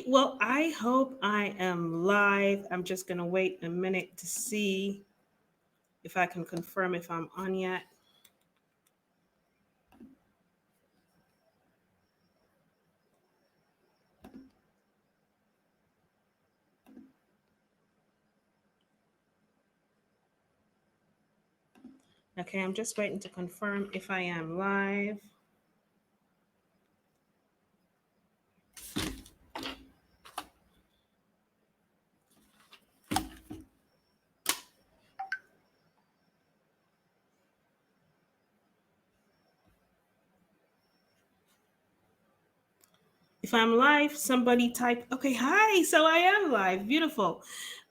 Well, I hope I am live. I'm just going to wait a minute to see if I can confirm if I'm on yet. Okay, I'm just waiting to confirm if I am live. If I'm live, somebody type, okay, hi, so I am live. Beautiful.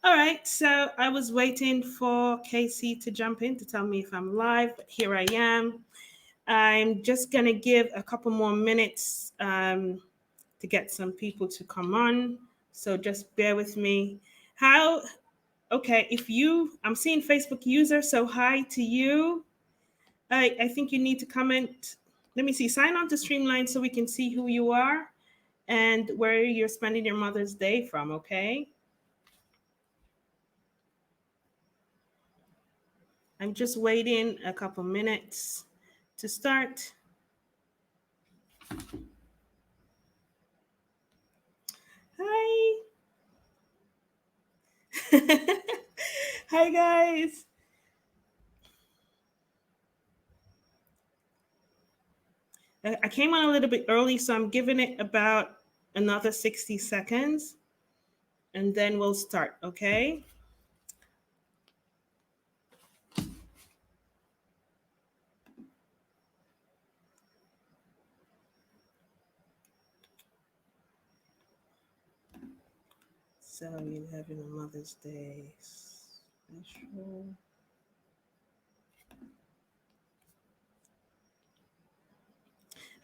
All right, so I was waiting for Casey to jump in to tell me if I'm live, but here I am. I'm just going to give a couple more minutes to get some people to come on. So just bear with me. How, okay, if you, I'm seeing Facebook user, so hi to you. I think you need to comment. Let me see, sign on to Streamline so we can see who you are and where you're spending your Mother's Day from, okay? I'm just waiting a couple minutes to start. Hi. Hi, guys. I came on a little bit early, so I'm giving it about another 60 seconds and then we'll start, okay? So you're having a Mother's Day special.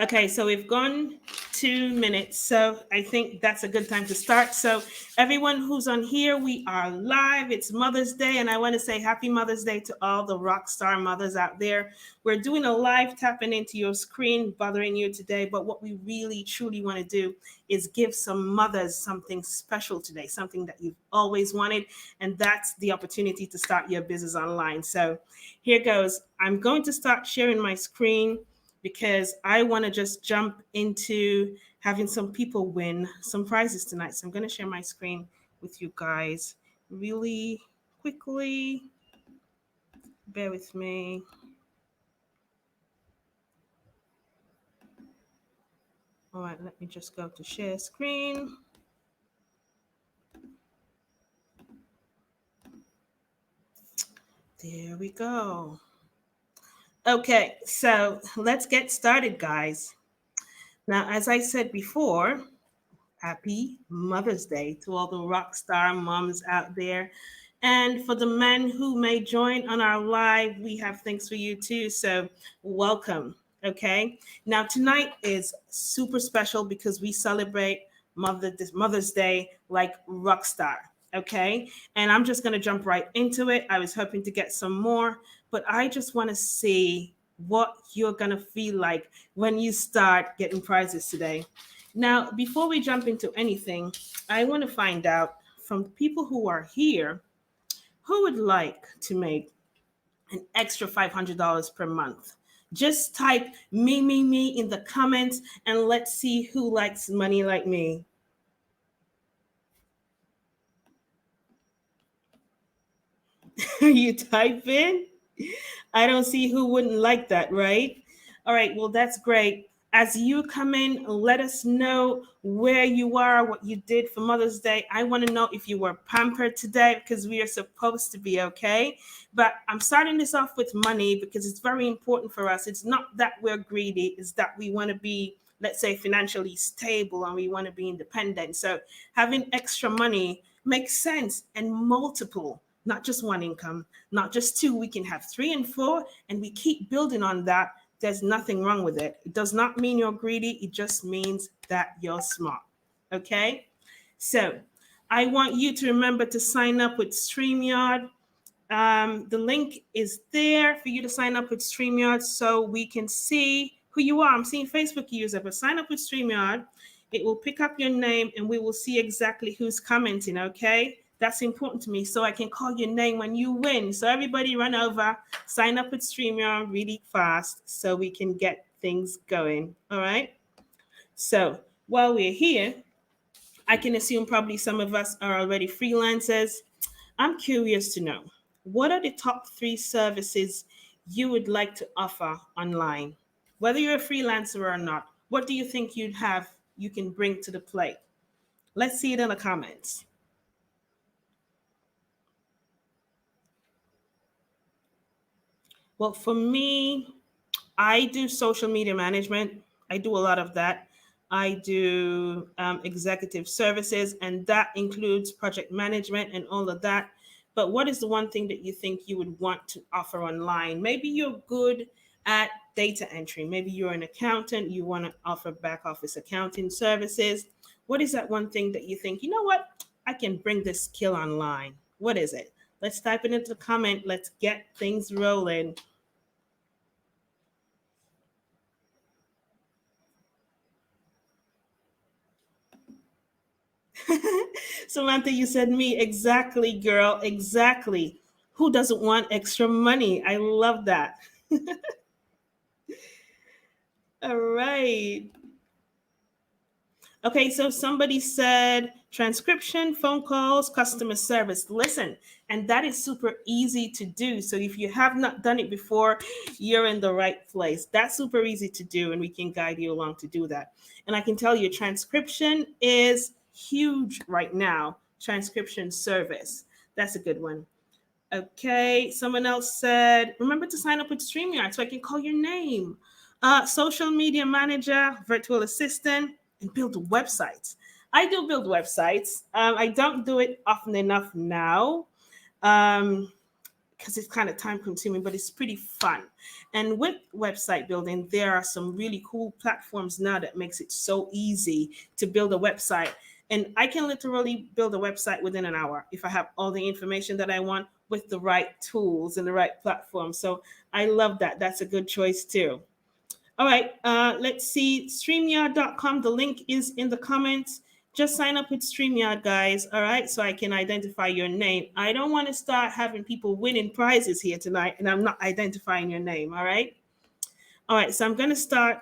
Okay, so we've gone 2 minutes. So I think that's a good time to start. So everyone who's on here, we are live. It's Mother's Day, and I want to say happy Mother's Day to all the rock star mothers out there. We're doing a live tapping into your screen, bothering you today. But what we really truly want to do is give some mothers something special today, something that you've always wanted, and that's the opportunity to start your business online. So here goes. I'm going to start sharing my screen because I want to just jump into having some people win some prizes tonight. So I'm going to share my screen with you guys really quickly. Bear with me. All right, let me just go to share screen. There we go. Okay, so let's get started, guys. Now, as I said before, happy Mother's Day to all the rock star moms out there. And for the men who may join on our live, we have things for you too. So, welcome. Okay. Now, tonight is super special because we celebrate Mother's Day like rock star. Okay. And I'm just going to jump right into it. I was hoping to get some more, but I just want to see what you're going to feel like when you start getting prizes today. Now, before we jump into anything, I want to find out from the people who are here who would like to make an extra $500 per month. Just type me in the comments and let's see who likes money like me. You type in? I don't see who wouldn't like that, right? All right, well, that's great. As you come in, let us know where you are, what you did for Mother's Day. I want to know if you were pampered today because we are supposed to be, okay? But I'm starting this off with money because it's very important for us. It's not that we're greedy, it's that we want to be, let's say, financially stable and we want to be independent. So having extra money makes sense and multiple, not just one income, not just two. We can have three and four, and we keep building on that. There's nothing wrong with it. It does not mean you're greedy. It just means that you're smart. Okay? So I want you to remember to sign up with StreamYard. The link is there for you to sign up with StreamYard so we can see who you are. I'm seeing Facebook user, but sign up with StreamYard. it will pick up your name and we will see exactly who's commenting, okay? That's important to me so I can call your name when you win. So everybody run over, sign up with StreamYard really fast so we can get things going, all right? So while we're here, I can assume probably some of us are already freelancers. I'm curious to know, what are the top three services you would like to offer online? Whether you're a freelancer or not, what do you think you can bring to the plate? Let's see it in the comments. Well, for me, I do social media management. I do a lot of that. I do executive services, and that includes project management and all of that. But what is the one thing that you think you would want to offer online? Maybe you're good at data entry. Maybe you're an accountant. You want to offer back office accounting services. What is that one thing that you think, you know what? I can bring this skill online. What is it? Let's type it into the comment. Let's get things rolling. Samantha, you said me. Exactly, girl. Exactly. Who doesn't want extra money? I love that. All right. Okay, so somebody said transcription, phone calls, customer service. Listen, and that is super easy to do. So if you have not done it before, you're in the right place. That's super easy to do, and we can guide you along to do that. And I can tell you, transcription is huge right now. Transcription service. That's a good one. Okay, someone else said, remember to sign up with StreamYard so I can call your name. Social media manager, virtual assistant, and build websites. I do build websites. I don't do it often enough now because it's kind of time consuming, but it's pretty fun. And with website building, there are some really cool platforms now that makes it so easy to build a website. And I can literally build a website within an hour if I have all the information that I want with the right tools and the right platform. So I love that. That's a good choice too. All right, let's see. StreamYard.com. The link is in the comments. Just sign up with StreamYard, guys. All right, so I can identify your name. I don't want to start having people winning prizes here tonight and I'm not identifying your name. All right. All right, so I'm going to start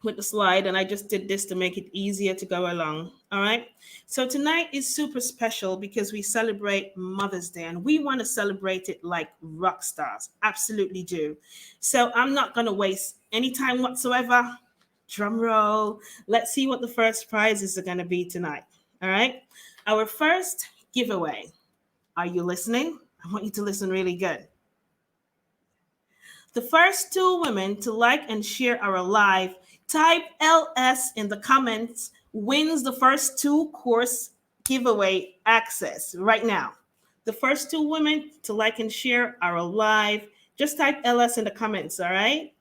with the slide, and I just did this to make it easier to go along. All right. So tonight is super special because we celebrate Mother's Day, and we want to celebrate it like rock stars. Absolutely do. So I'm not going to waste any time whatsoever. Drum roll. Let's see what the first prizes are going to be tonight. All right. Our first giveaway. Are you listening? I want you to listen really good. The first two women to like and share our live, type LS in the comments, wins the first two course giveaway access right now. The first two women to like and share our live, just type LS in the comments, all right?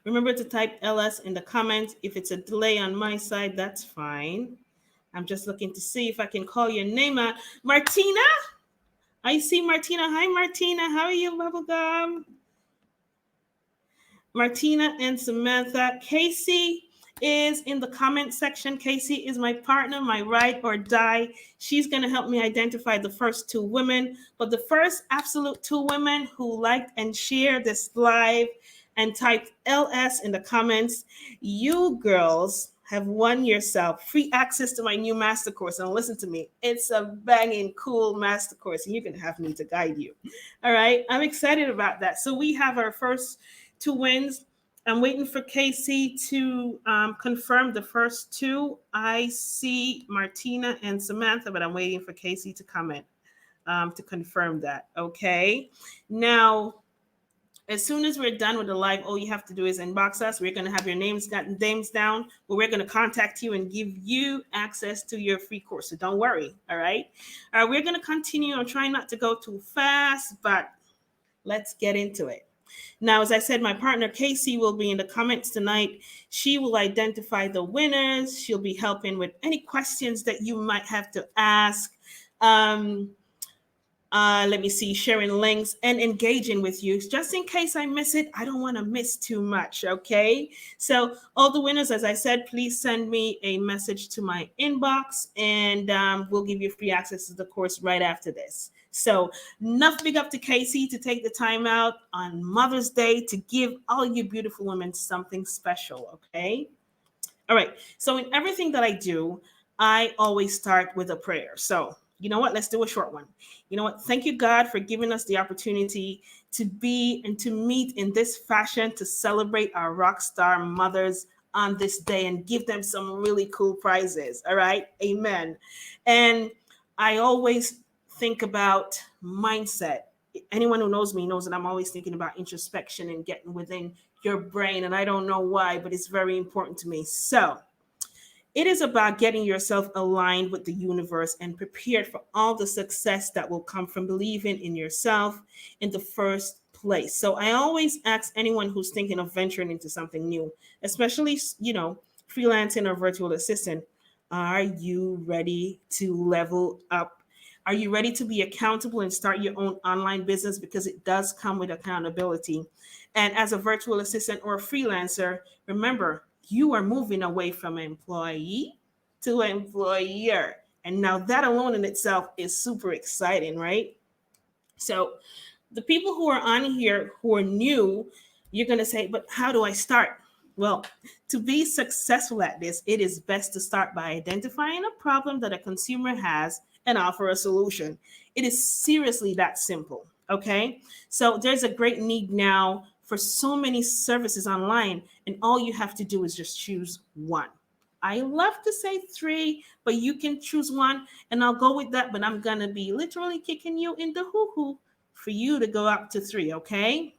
Remember to type LS in the comments. If it's a delay on my side, that's fine. I'm just looking to see if I can call your name out. Martina? I see Martina. Hi, Martina. How are you, Bubblegum? Martina and Samantha. Casey is in the comment section. Casey is my partner, my ride or die. She's going to help me identify the first two women. But the first absolute two women who liked and shared this live and typed LS in the comments, you girls have won yourself free access to my new master course. And listen to me, it's a banging cool master course, and you're going to have me to guide you. All right, I'm excited about that. So we have our first two wins. I'm waiting for Casey to confirm the first two. I see Martina and Samantha, but I'm waiting for Casey to comment to confirm that. Okay. Now, as soon as we're done with the live, all you have to do is inbox us. We're going to have your names down, but we're going to contact you and give you access to your free course. So don't worry. All right. We're going to continue. I'm trying not to go too fast, but let's get into it. Now, as I said, my partner Casey will be in the comments tonight. She will identify the winners. She'll be helping with any questions that you might have to ask. Um, Let me see, sharing links and engaging with you. Just in case I miss it, I don't want to miss too much, okay? So, all the winners, as I said, please send me a message to my inbox and we'll give you free access to the course right after this. So, enough big up to Casey to take the time out on Mother's Day to give all you beautiful women something special, okay? All right. So in everything that I do, I always start with a prayer. So, you know what? Let's do a short one. You know what? Thank you, God, for giving us the opportunity to be and to meet in this fashion to celebrate our rock star mothers on this day and give them some really cool prizes. All right. Amen. And I always think about mindset. Anyone who knows me knows that I'm always thinking about introspection and getting within your brain. And I don't know why, but it's very important to me. So it is about getting yourself aligned with the universe and prepared for all the success that will come from believing in yourself in the first place. So I always ask anyone who's thinking of venturing into something new, especially, freelancing or virtual assistant, are you ready to level up? Are you ready to be accountable and start your own online business? Because it does come with accountability. And as a virtual assistant or a freelancer, remember, you are moving away from employee to employer. And now that alone in itself is super exciting, right? So the people who are on here who are new, you're going to say, but how do I start? Well, to be successful at this, it is best to start by identifying a problem that a consumer has and offer a solution. It is seriously that simple. Okay. So there's a great need now for so many services online, and all you have to do is just choose one. I love to say three, but you can choose one, and I'll go with that. But I'm going to be literally kicking you in the hoo hoo for you to go up to three, okay?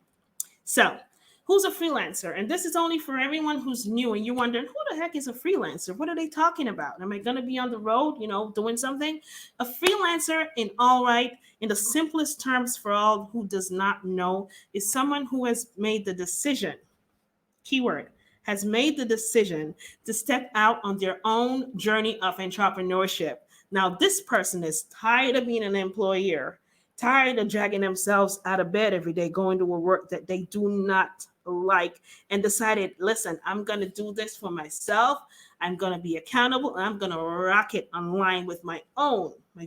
So, who's a freelancer? And this is only for everyone who's new and you're wondering, who the heck is a freelancer? What are they talking about? Am I going to be on the road, doing something? A freelancer, in the simplest terms for all who does not know, is someone who has made the decision, keyword, has made the decision to step out on their own journey of entrepreneurship. Now, this person is tired of being an employer, tired of dragging themselves out of bed every day, going to a work that they do not like, and decided, listen, I'm going to do this for myself. I'm going to be accountable, and I'm going to rock it online with my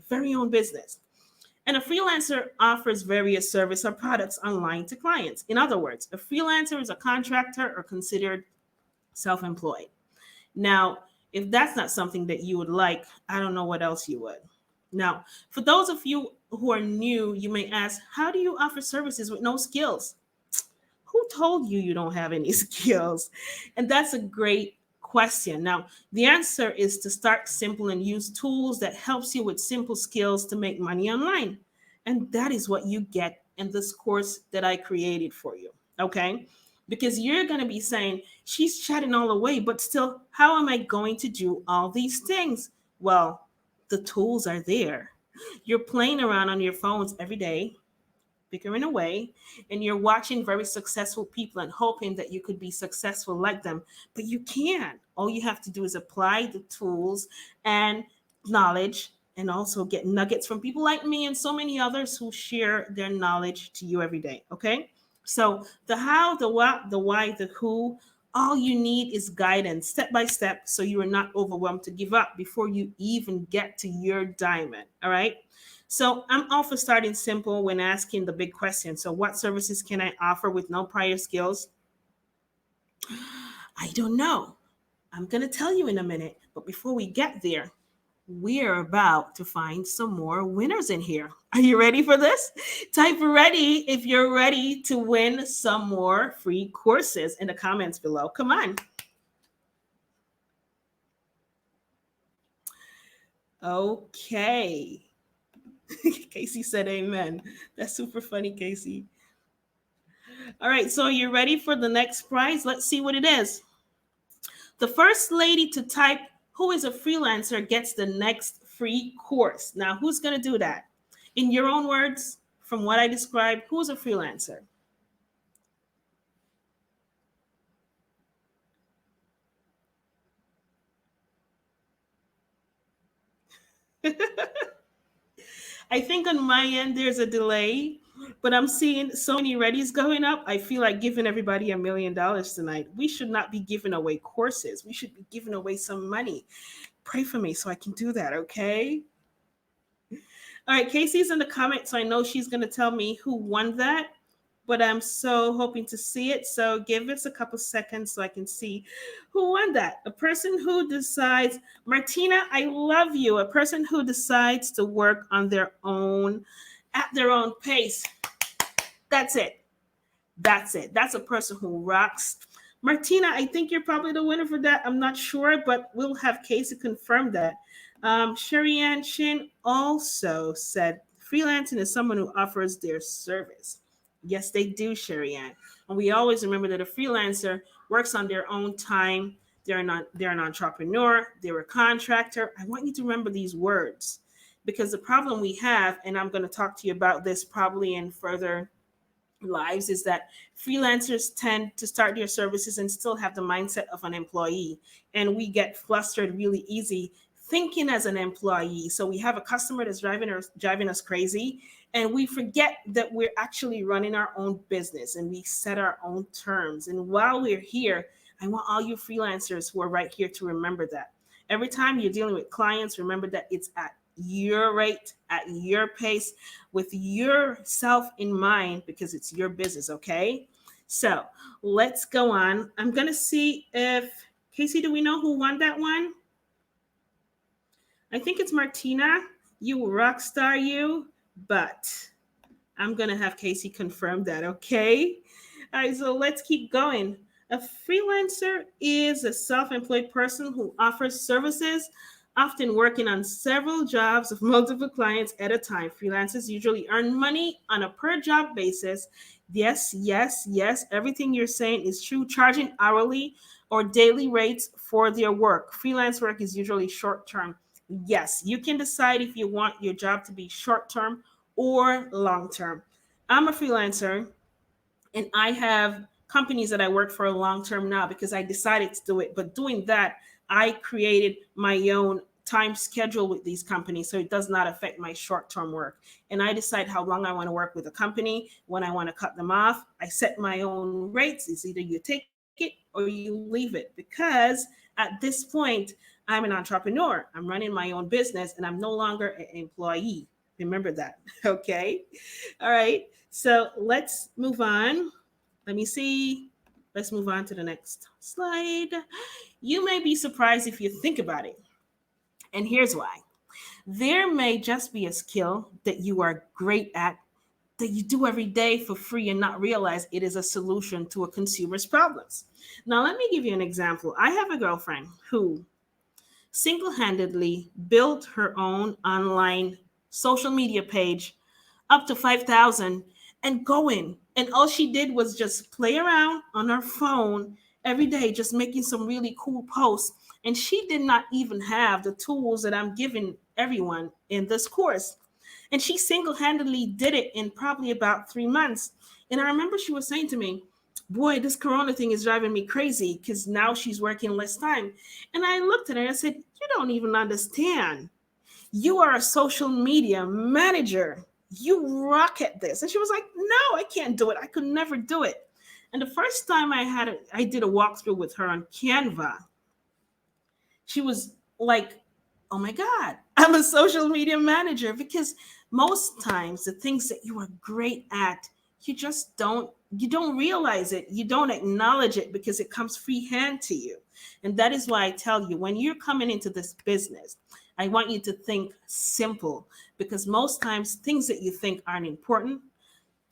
very own business. And a freelancer offers various services or products online to clients. In other words, a freelancer is a contractor or considered self-employed. Now, if that's not something that you would like, I don't know what else you would. Now, for those of you who are new, you may ask, how do you offer services with no skills? Who told you you don't have any skills? And that's a great question. Now, the answer is to start simple and use tools that helps you with simple skills to make money online. And that is what you get in this course that I created for you. Okay? Because you're going to be saying, she's chatting all the way, but still, how am I going to do all these things? Well, the tools are there. You're playing around on your phones every day, bickering away, and you're watching very successful people and hoping that you could be successful like them, but you can't. All you have to do is apply the tools and knowledge, and also get nuggets from people like me and so many others who share their knowledge to you every day. Okay. So the how, the what, the why, the who, all you need is guidance step by step so you are not overwhelmed to give up before you even get to your diamond. All right. So I'm all for starting simple when asking the big question. So what services can I offer with no prior skills? I don't know. I'm going to tell you in a minute. But before we get there, we're about to find some more winners in here. Are you ready for this? Type ready if you're ready to win some more free courses in the comments below. Come on. Okay. Casey said amen. That's super funny, Casey. All right, so you're ready for the next prize? Let's see what it is. The first lady to type who is a freelancer gets the next free course. Now, who's going to do that? In your own words, from what I described, who's a freelancer? I think on my end there's a delay, but I'm seeing so many readies going up. I feel like giving everybody $1 million tonight. We should not be giving away courses. We should be giving away some money. Pray for me so I can do that, okay? All right, Casey's in the comments, so I know she's going to tell me who won that, but I'm so hoping to see it. So give us a couple seconds so I can see who won that. A person who decides, Martina, I love you. A person who decides to work on their own, at their own pace. That's it. That's it. That's a person who rocks. Martina, I think you're probably the winner for that. I'm not sure, but we'll have Casey confirm that. Sherry Ann Shin also said freelancing is someone who offers their service. Yes, they do, Sherry Ann. And we always remember that a freelancer works on their own time. They're an entrepreneur, they're a contractor. I want you to remember these words because the problem we have, and I'm going to talk to you about this probably in further lives, is that freelancers tend to start their services and still have the mindset of an employee, and we get flustered really easy thinking as an employee. So we have a customer that's driving us crazy, and we forget that we're actually running our own business and we set our own terms. And while we're here, I want all you freelancers who are right here to remember that every time you're dealing with clients, remember that it's at your rate, at your pace, with yourself in mind, because it's your business, okay? So let's go on. I'm going to see if, Casey, do we know who won that one? I think it's Martina. You rock star, you, but I'm going to have Casey confirm that, okay? All right, so let's keep going. A freelancer is a self employed person who offers services, often working on several jobs of multiple clients at a time. Freelancers usually earn money on a per job basis. Yes, yes, yes, everything you're saying is true, charging hourly or daily rates for their work. Freelance work is usually short term. Yes, you can decide if you want your job to be short term or long term. I'm a freelancer and I have companies that I work for long term now because I decided to do it. But doing that, I created my own time schedule with these companies so it does not affect my short term work. And I decide how long I want to work with a company, when I want to cut them off. I set my own rates. It's either you take it or you leave it, because at this point, I'm an entrepreneur. I'm running my own business and I'm no longer an employee. Remember that. Okay. All right. So let's move on. Let me see. Let's move on to the next slide. You may be surprised if you think about it. And here's why. There may just be a skill that you are great at, that you do every day for free and not realize it is a solution to a consumer's problems. Now, let me give you an example. I have a girlfriend who single handedly built her own online social media page up to 5,000 and going. And all she did was just play around on her phone every day, just making some really cool posts. And she did not even have the tools that I'm giving everyone in this course. And she single handedly did it in probably about 3 months. And I remember she was saying to me, boy, this corona thing is driving me crazy because now she's working less time. And I looked at her and I said, you don't even understand. You are a social media manager. You rock at this. And she was like, no, I can't do it. I could never do it. And the first time I did a walkthrough with her on Canva, she was like, oh my God, I'm a social media manager. Because most times the things that you are great at, you don't realize it. You don't acknowledge it because it comes freehand to you. And that is why I tell you, when you're coming into this business, I want you to think simple, because most times things that you think aren't important,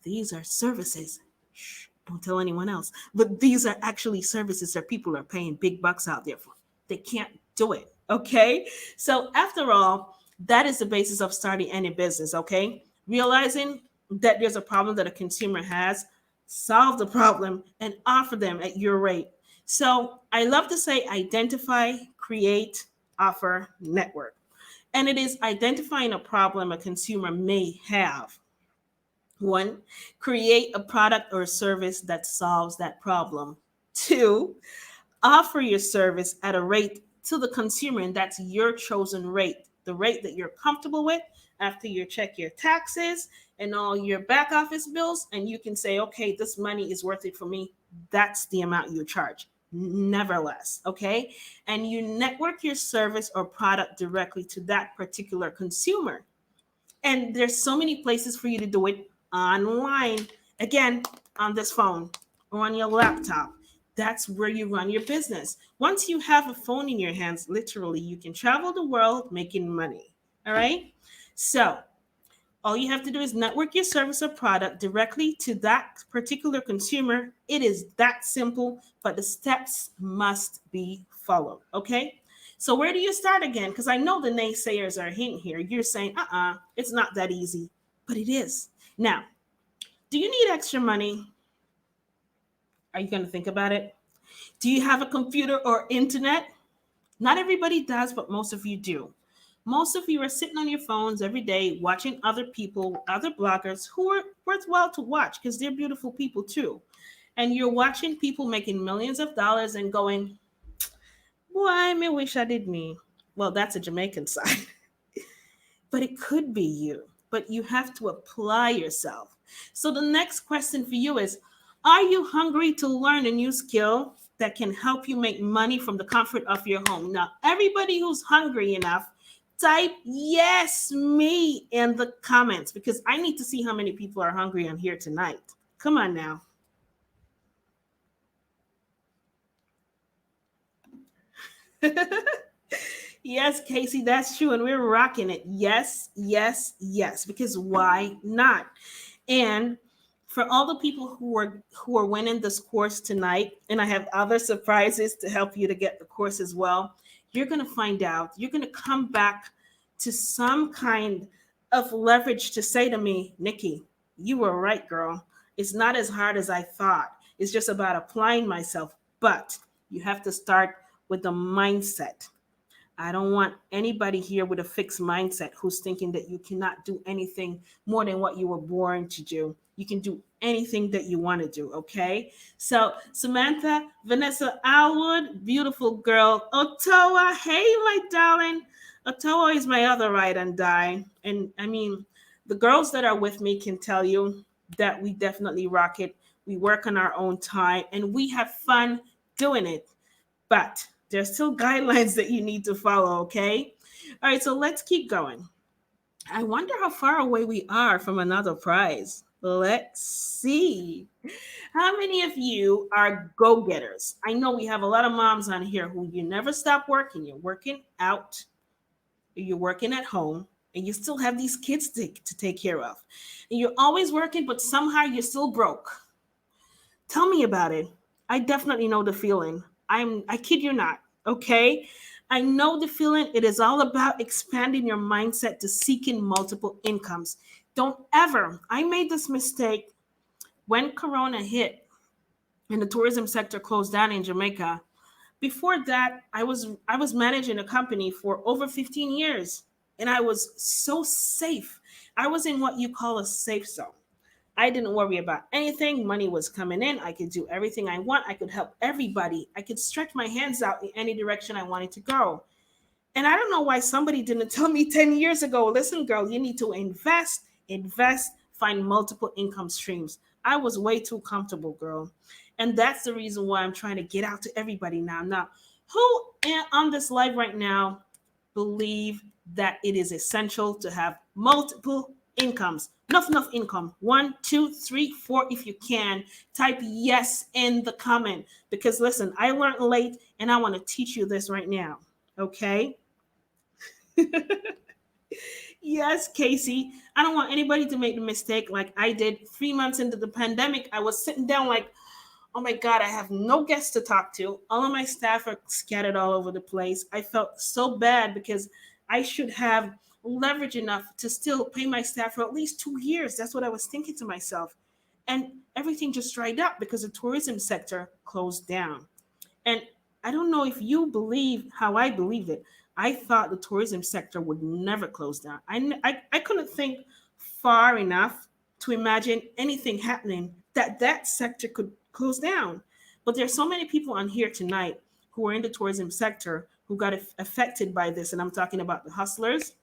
these are services. Shh, don't tell anyone else. But these are actually services that people are paying big bucks out there for. They can't do it. Okay. So after all, that is the basis of starting any business. Okay. Realizing that there's a problem that a consumer has, solve the problem and offer them at your rate. So I love to say identify, create, offer, network. And it is identifying a problem a consumer may have. One, create a product or service that solves that problem. Two, offer your service at a rate to the consumer, and that's your chosen rate the rate that you're comfortable with after you check your taxes and all your back office bills, and you can say, okay, this money is worth it for me. That's the amount you charge, never less. Okay. And you network your service or product directly to that particular consumer. And there's so many places for you to do it online. Again, on this phone or on your laptop. That's where you run your business. Once you have a phone in your hands, literally, you can travel the world making money. All right. So all you have to do is network your service or product directly to that particular consumer. It is that simple, but the steps must be followed. Okay. So where do you start again? Because I know the naysayers are in here. You're saying, it's not that easy, but it is. Now, do you need extra money? Are you going to think about it? Do you have a computer or internet? Not everybody does, but most of you do. Most of you are sitting on your phones every day watching other people, other bloggers who are worthwhile to watch because they're beautiful people too. And you're watching people making millions of dollars and going, boy, I may wish I did me. Well, that's a Jamaican side. But it could be you. But you have to apply yourself. So the next question for you is, are you hungry to learn a new skill that can help you make money from the comfort of your home? Now, everybody who's hungry enough, type yes, me in the comments because I need to see how many people are hungry on here tonight. Come on now. Yes, Casey, that's true. And we're rocking it. Yes, yes, yes. Because why not? And for all the people who are winning this course tonight, and I have other surprises to help you to get the course as well, you're gonna find out, you're gonna come back to some kind of leverage to say to me, Nikki, you were right, girl. It's not as hard as I thought. It's just about applying myself. But you have to start with the mindset. I don't want anybody here with a fixed mindset who's thinking that you cannot do anything more than what you were born to do. You can do anything that you want to do, okay? So, Samantha, Vanessa Alwood, beautiful girl. Otoa, hey, my darling. Otoa is my other ride and die. And I mean, the girls that are with me can tell you that we definitely rock it. We work on our own time and we have fun doing it. But there's still guidelines that you need to follow, okay? All right, so let's keep going. I wonder how far away we are from another prize. Let's see. How many of you are go getters? I know we have a lot of moms on here who you never stop working. You're working out, you're working at home, and you still have these kids to take care of. And you're always working, but somehow you're still broke. Tell me about it. I definitely know the feeling. I kid you not. Okay. I know the feeling. It is all about expanding your mindset to seeking multiple incomes. Don't ever. I made this mistake when Corona hit and the tourism sector closed down in Jamaica. Before that, I was managing a company for over 15 years and I was so safe. I was in what you call a safe zone. I didn't worry about anything. Money was coming in. I could do everything I want. I could help everybody. I could stretch my hands out in any direction I wanted to go. And I don't know why somebody didn't tell me 10 years ago, listen, girl, you need to invest, find multiple income streams. I was way too comfortable, girl. And that's the reason why I'm trying to get out to everybody now. Now, who on this live right now believe that it is essential to have multiple incomes? Enough income. 1, 2, 3, 4. If you can, type yes in the comment. Because listen, I learned late and I want to teach you this right now. Okay? Yes, Casey. I don't want anybody to make the mistake like I did 3 months into the pandemic. I was sitting down like, oh my God, I have no guests to talk to. All of my staff are scattered all over the place. I felt so bad because I should have leverage enough to still pay my staff for at least 2 years. That's what I was thinking to myself. And everything just dried up because the tourism sector closed down. And I don't know if you believe how I believed it. I thought the tourism sector would never close down. I couldn't think far enough to imagine anything happening that sector could close down. But there's so many people on here tonight who were in the tourism sector who got affected by this, and I'm talking about the hustlers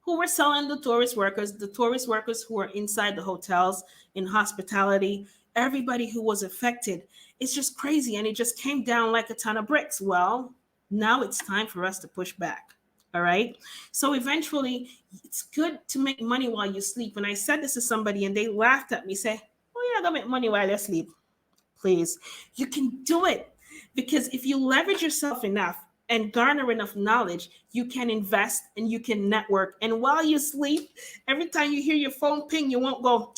who were selling the tourist workers who were inside the hotels, in hospitality, everybody who was affected. It's just crazy. And it just came down like a ton of bricks. Well, now it's time for us to push back. All right. So eventually, it's good to make money while you sleep. And I said this to somebody and they laughed at me, say, "Oh, yeah, go make money while you sleep." Please. You can do it because if you leverage yourself enough and garner enough knowledge, you can invest and you can network. And while you sleep, every time you hear your phone ping, you won't go,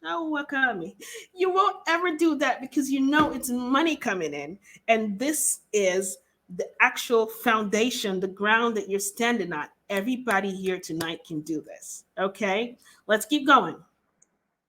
"Oh, what got me?" You won't ever do that because you know it's money coming in. And this is the actual foundation, the ground that you're standing on. Everybody here tonight can do this. Okay, let's keep going.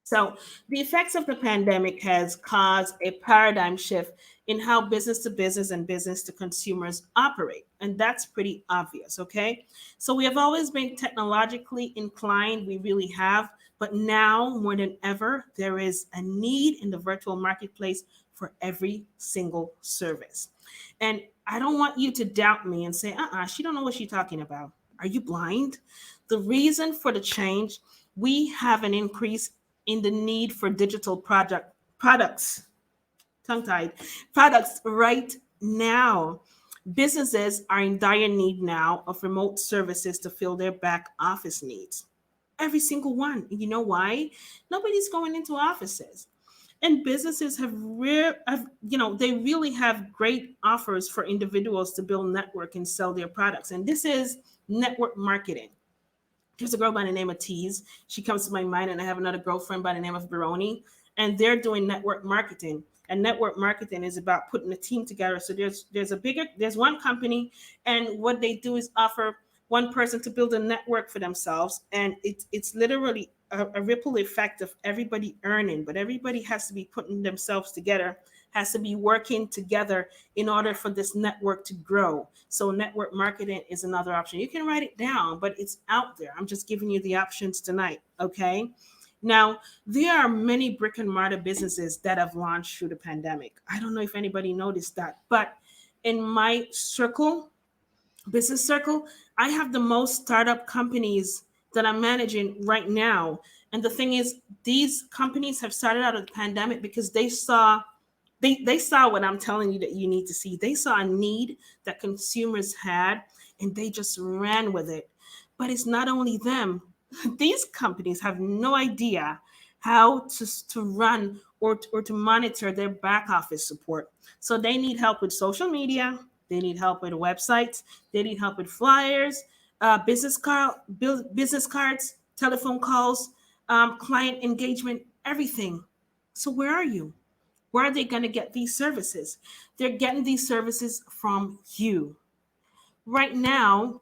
So, the effects of the pandemic has caused a paradigm shift in how business to business and business to consumers operate. And that's pretty obvious, okay? So, we have always been technologically inclined, we really have, but now more than ever, there is a need in the virtual marketplace for every single service. And I don't want you to doubt me and say, she don't know what she's talking about. Are you blind? The reason for the change, we have an increase in the need for digital products, tongue tied, products right now. Businesses are in dire need now of remote services to fill their back office needs. Every single one. You know why? Nobody's going into offices. And businesses they really have great offers for individuals to build network and sell their products. And this is network marketing. There's a girl by the name of Tease. She comes to my mind, and I have another girlfriend by the name of Baroni, and they're doing network marketing. And network marketing is about putting a team together. So there's one company, and what they do is offer one person to build a network for themselves, and it's literally a ripple effect of everybody earning, but everybody has to be putting themselves together, has to be working together in order for this network to grow. So network marketing is another option. You can write it down, but it's out there. I'm just giving you the options tonight. Okay. Now, there are many brick and mortar businesses that have launched through the pandemic. I don't know if anybody noticed that, but in my business circle, I have the most startup companies that I'm managing right now. And the thing is, these companies have started out of the pandemic because they saw what I'm telling you that you need to see. They saw a need that consumers had and they just ran with it. But it's not only them. These companies have no idea how to run or to monitor their back office support. So they need help with social media, they need help with websites, they need help with flyers, business cards, telephone calls, client engagement, everything. So where are you? Where are they going to get these services? They're getting these services from you. Right now,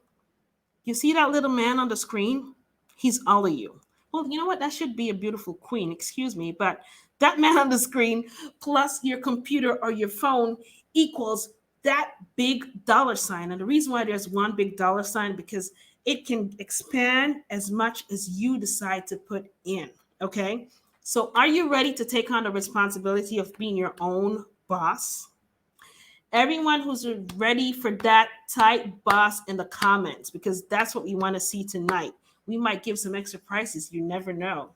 you see that little man on the screen? He's all of you. Well, you know what? That should be a beautiful queen, excuse me, but that man on the screen plus your computer or your phone equals that big dollar sign. And the reason why there's one big dollar sign because it can expand as much as you decide to put in. Okay. So are you ready to take on the responsibility of being your own boss? Everyone who's ready for that, type boss in the comments because that's what we want to see tonight. We might give some extra prices. You never know.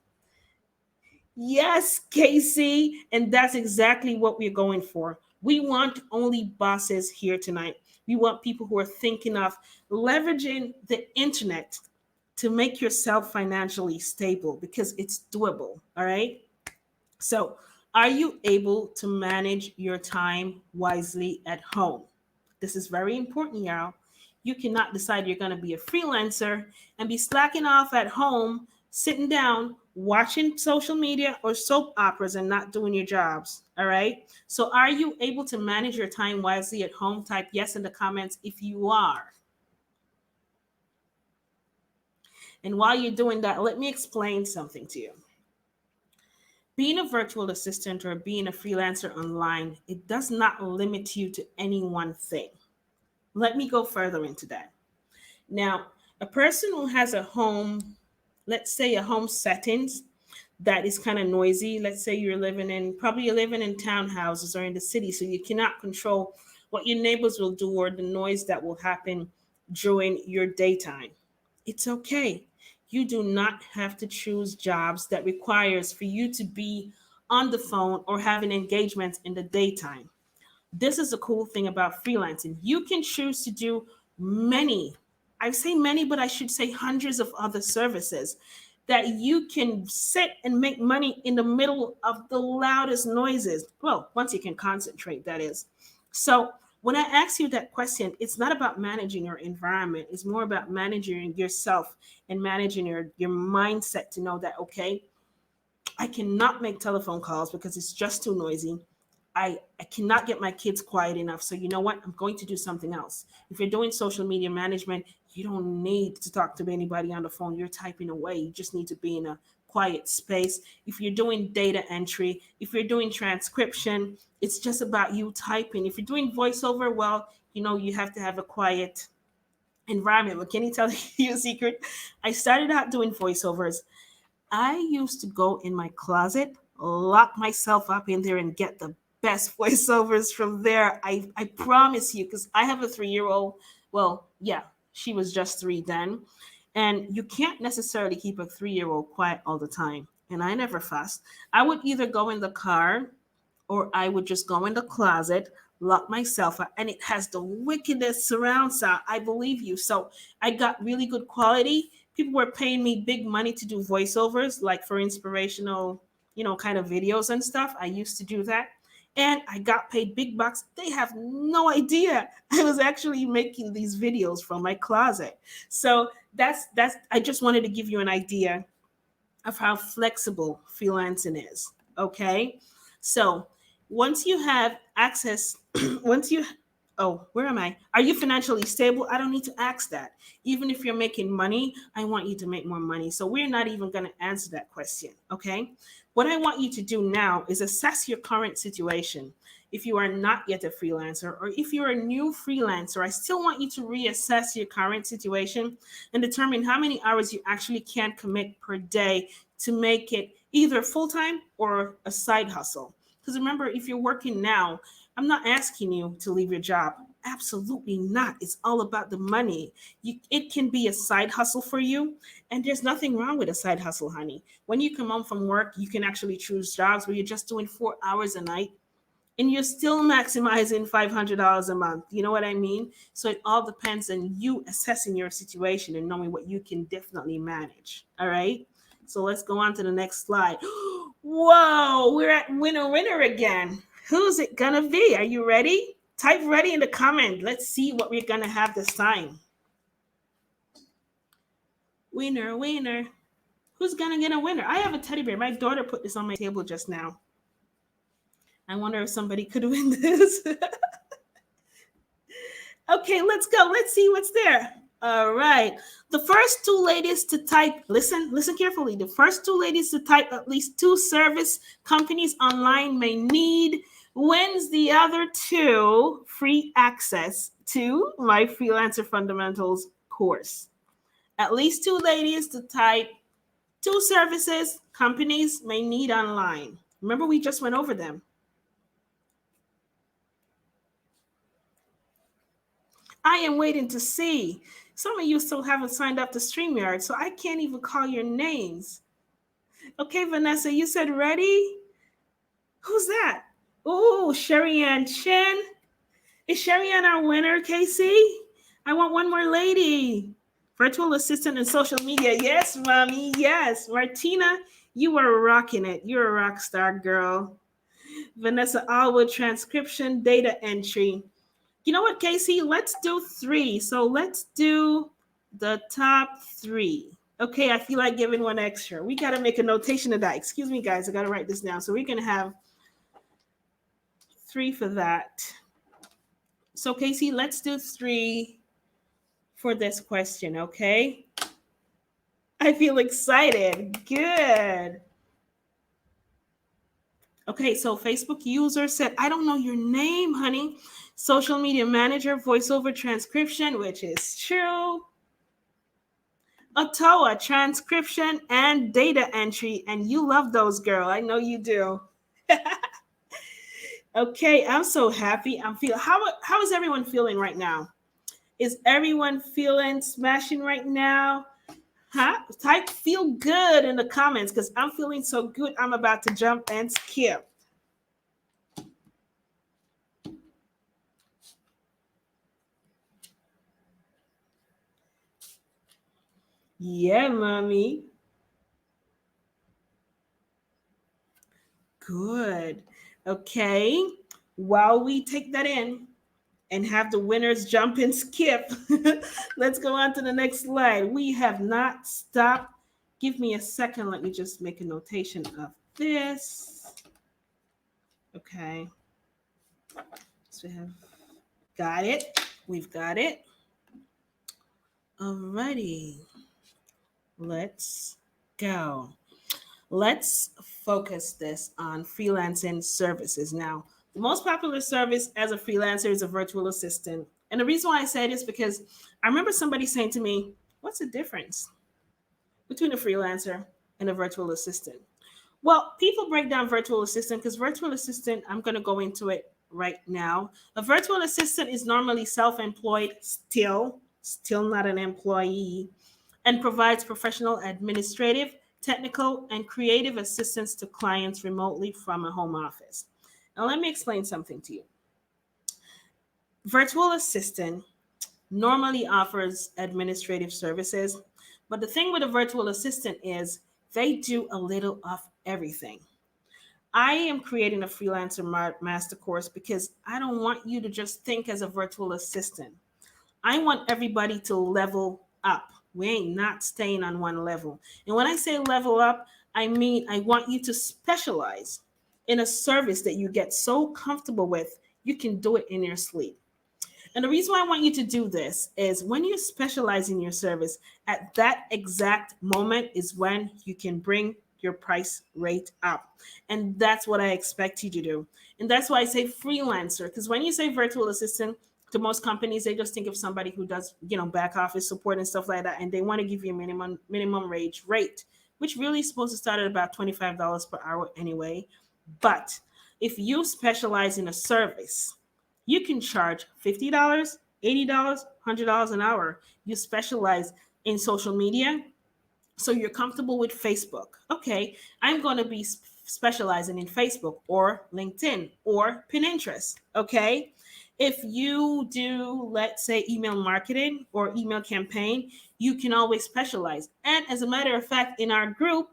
Yes, Casey. And that's exactly what we're going for. We want only bosses here tonight. We want people who are thinking of leveraging the internet to make yourself financially stable because it's doable. All right. So, are you able to manage your time wisely at home? This is very important, y'all. You cannot decide you're going to be a freelancer and be slacking off at home, sitting down, watching social media or soap operas and not doing your jobs. All right. So, are you able to manage your time wisely at home? Type yes in the comments if you are. And while you're doing that, let me explain something to you. Being a virtual assistant or being a freelancer online, it does not limit you to any one thing. Let me go further into that. Now, a person who has a home, let's say a home settings, that is kind of noisy. Let's say you're living in townhouses or in the city, so you cannot control what your neighbors will do or the noise that will happen during your daytime. It's okay. You do not have to choose jobs that requires for you to be on the phone or having engagements in the daytime. This is the cool thing about freelancing. You can choose to do many, I say many, but I should say hundreds of other services that you can sit and make money in the middle of the loudest noises. Well, once you can concentrate, that is. So when I ask you that question, it's not about managing your environment. It's more about managing yourself and managing your mindset to know that, okay, I cannot make telephone calls because it's just too noisy. I cannot get my kids quiet enough. So you know what? I'm going to do something else. If you're doing social media management, you don't need to talk to anybody on the phone. You're typing away. You just need to be in a quiet space. If you're doing data entry, if you're doing transcription, it's just about you typing. If you're doing voiceover, well, you have to have a quiet environment. But can you tell you a secret? I started out doing voiceovers. I used to go in my closet, lock myself up in there, and get the best voiceovers from there. I promise you, because I have a 3 year old. Well, yeah, she was just three then. And you can't necessarily keep a 3 year old quiet all the time. And I never fussed. I would either go in the car or I would just go in the closet, lock myself out, and it has the wickedest surround sound. I believe you. So I got really good quality. People were paying me big money to do voiceovers, like for inspirational, kind of videos and stuff. I used to do that. And I got paid big bucks. They have no idea I was actually making these videos from my closet. So that's I just wanted to give you an idea of how flexible freelancing is. Okay. So once you have access, once you, oh, where am I? Are you financially stable? I don't need to ask that. Even if you're making money, I want you to make more money. So we're not even going to answer that question. Okay. What I want you to do now is assess your current situation. If you are not yet a freelancer, or if you're a new freelancer, I still want you to reassess your current situation and determine how many hours you actually can commit per day to make it either full time or a side hustle. Because remember, if you're working now, I'm not asking you to leave your job. Absolutely not. It's all about the money. It can be a side hustle for you. And there's nothing wrong with a side hustle, honey. When you come home from work, you can actually choose jobs where you're just doing 4 hours a night and you're still maximizing $500 a month. You know what I mean? So it all depends on you assessing your situation and knowing what you can definitely manage. All right. So let's go on to the next slide. Whoa, we're at winner again. Who's it gonna be? Are you ready? Type ready in the comment. Let's see what we're gonna have this time. Winner. Who's gonna get a winner? I have a teddy bear. My daughter put this on my table just now. I wonder if somebody could win this. Okay, let's go. Let's see what's there. All right. The first two ladies to type, listen carefully. The first two ladies to type at least 2 service companies online may need wins the other 2 free access to my Freelancer Fundamentals course. At least 2 ladies to type 2 services companies may need online. Remember, we just went over them. I am waiting to see. Some of you still haven't signed up to StreamYard, so I can't even call your names. Okay, Vanessa, you said ready? Who's that? Oh, Sherry Ann Chen. Is Sherry Ann our winner, Casey? I want one more lady. Virtual assistant and social media. Yes, mommy. Yes. Martina, you are rocking it. You're a rock star, girl. Vanessa Alwood, transcription, data entry. You know what, Casey? Let's do 3. So let's do the top 3. Okay, I feel like giving one extra. We got to make a notation of that. Excuse me, guys. I got to write this down. So we're going to have 3 for that. So, Casey, let's do 3 for this question, okay? I feel excited. Good. Okay, so Facebook user said, I don't know your name, honey. Social media manager, voiceover transcription, which is true. Ottawa, transcription and data entry. And you love those, girl. I know you do. Okay, I'm so happy. I'm feeling how is everyone feeling right now? Is everyone feeling smashing right now? Huh? Type feel good in the comments because I'm feeling so good. I'm about to jump and skip. Yeah, mommy. Good. Okay. While we take that in and have the winners jump and skip, let's go on to the next slide. We have not stopped. Give me a second. Let me just make a notation of this. Okay. So we have got it. We've got it. Alrighty. Let's go. Let's focus this on freelancing services. Now, the most popular service as a freelancer is a virtual assistant. And the reason why I say this because I remember somebody saying to me, what's the difference between a freelancer and a virtual assistant? Well, people break down virtual assistant because virtual assistant, I'm going to go into it right now. A virtual assistant is normally self-employed, still not an employee, and provides professional administrative, technical, and creative assistance to clients remotely from a home office. Now, let me explain something to you. Virtual assistant normally offers administrative services, but the thing with a virtual assistant is they do a little of everything. I am creating a freelancer master course because I don't want you to just think as a virtual assistant. I want everybody to level up. We ain't not staying on one level. And when I say level up, I mean I want you to specialize in a service that you get so comfortable with, you can do it in your sleep. And the reason why I want you to do this is when you specialize in your service, at that exact moment is when you can bring your price rate up. And that's what I expect you to do. And that's why I say freelancer, because when you say virtual assistant, to most companies, they just think of somebody who does, back office support and stuff like that, and they want to give you a minimum wage rate, which really is supposed to start at about $25 per hour anyway. But if you specialize in a service, you can charge $50, $80, $100 an hour. You specialize in social media, so you're comfortable with Facebook. Okay, I'm going to be specializing in Facebook or LinkedIn or Pinterest. Okay, if you do, let's say, email marketing or email campaign, you can always specialize. And as a matter of fact, in our group,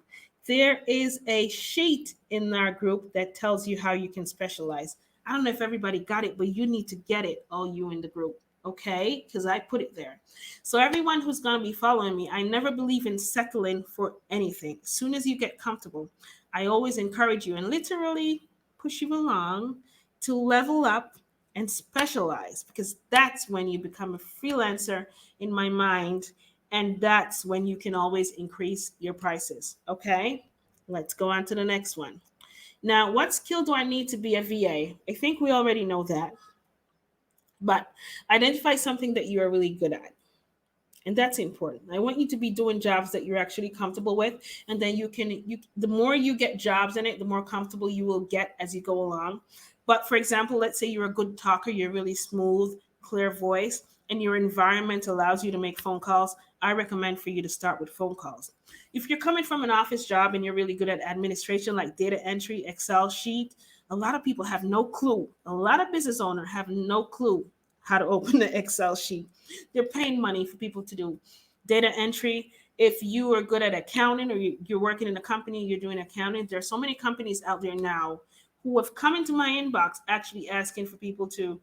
there is a sheet in our group that tells you how you can specialize. I don't know if everybody got it, but you need to get it, all you in the group, okay? Because I put it there. So everyone who's going to be following me, I never believe in settling for anything. As soon as you get comfortable, I always encourage you and literally push you along to level up and specialize, because that's when you become a freelancer in my mind, and that's when you can always increase your prices. Okay, let's go on to the next one. Now, what skill do I need to be a VA? I think we already know that, but identify something that you are really good at. And that's important. I want you to be doing jobs that you're actually comfortable with, and then the more you get jobs in it, the more comfortable you will get as you go along. But for example, let's say you're a good talker, you're really smooth, clear voice, and your environment allows you to make phone calls. I recommend for you to start with phone calls. If you're coming from an office job and you're really good at administration, like data entry, Excel sheet, a lot of people have no clue. A lot of business owners have no clue how to open the Excel sheet. They're paying money for people to do data entry. If you are good at accounting, or you're working in a company, you're doing accounting, there are so many companies out there now who have come into my inbox actually asking for people to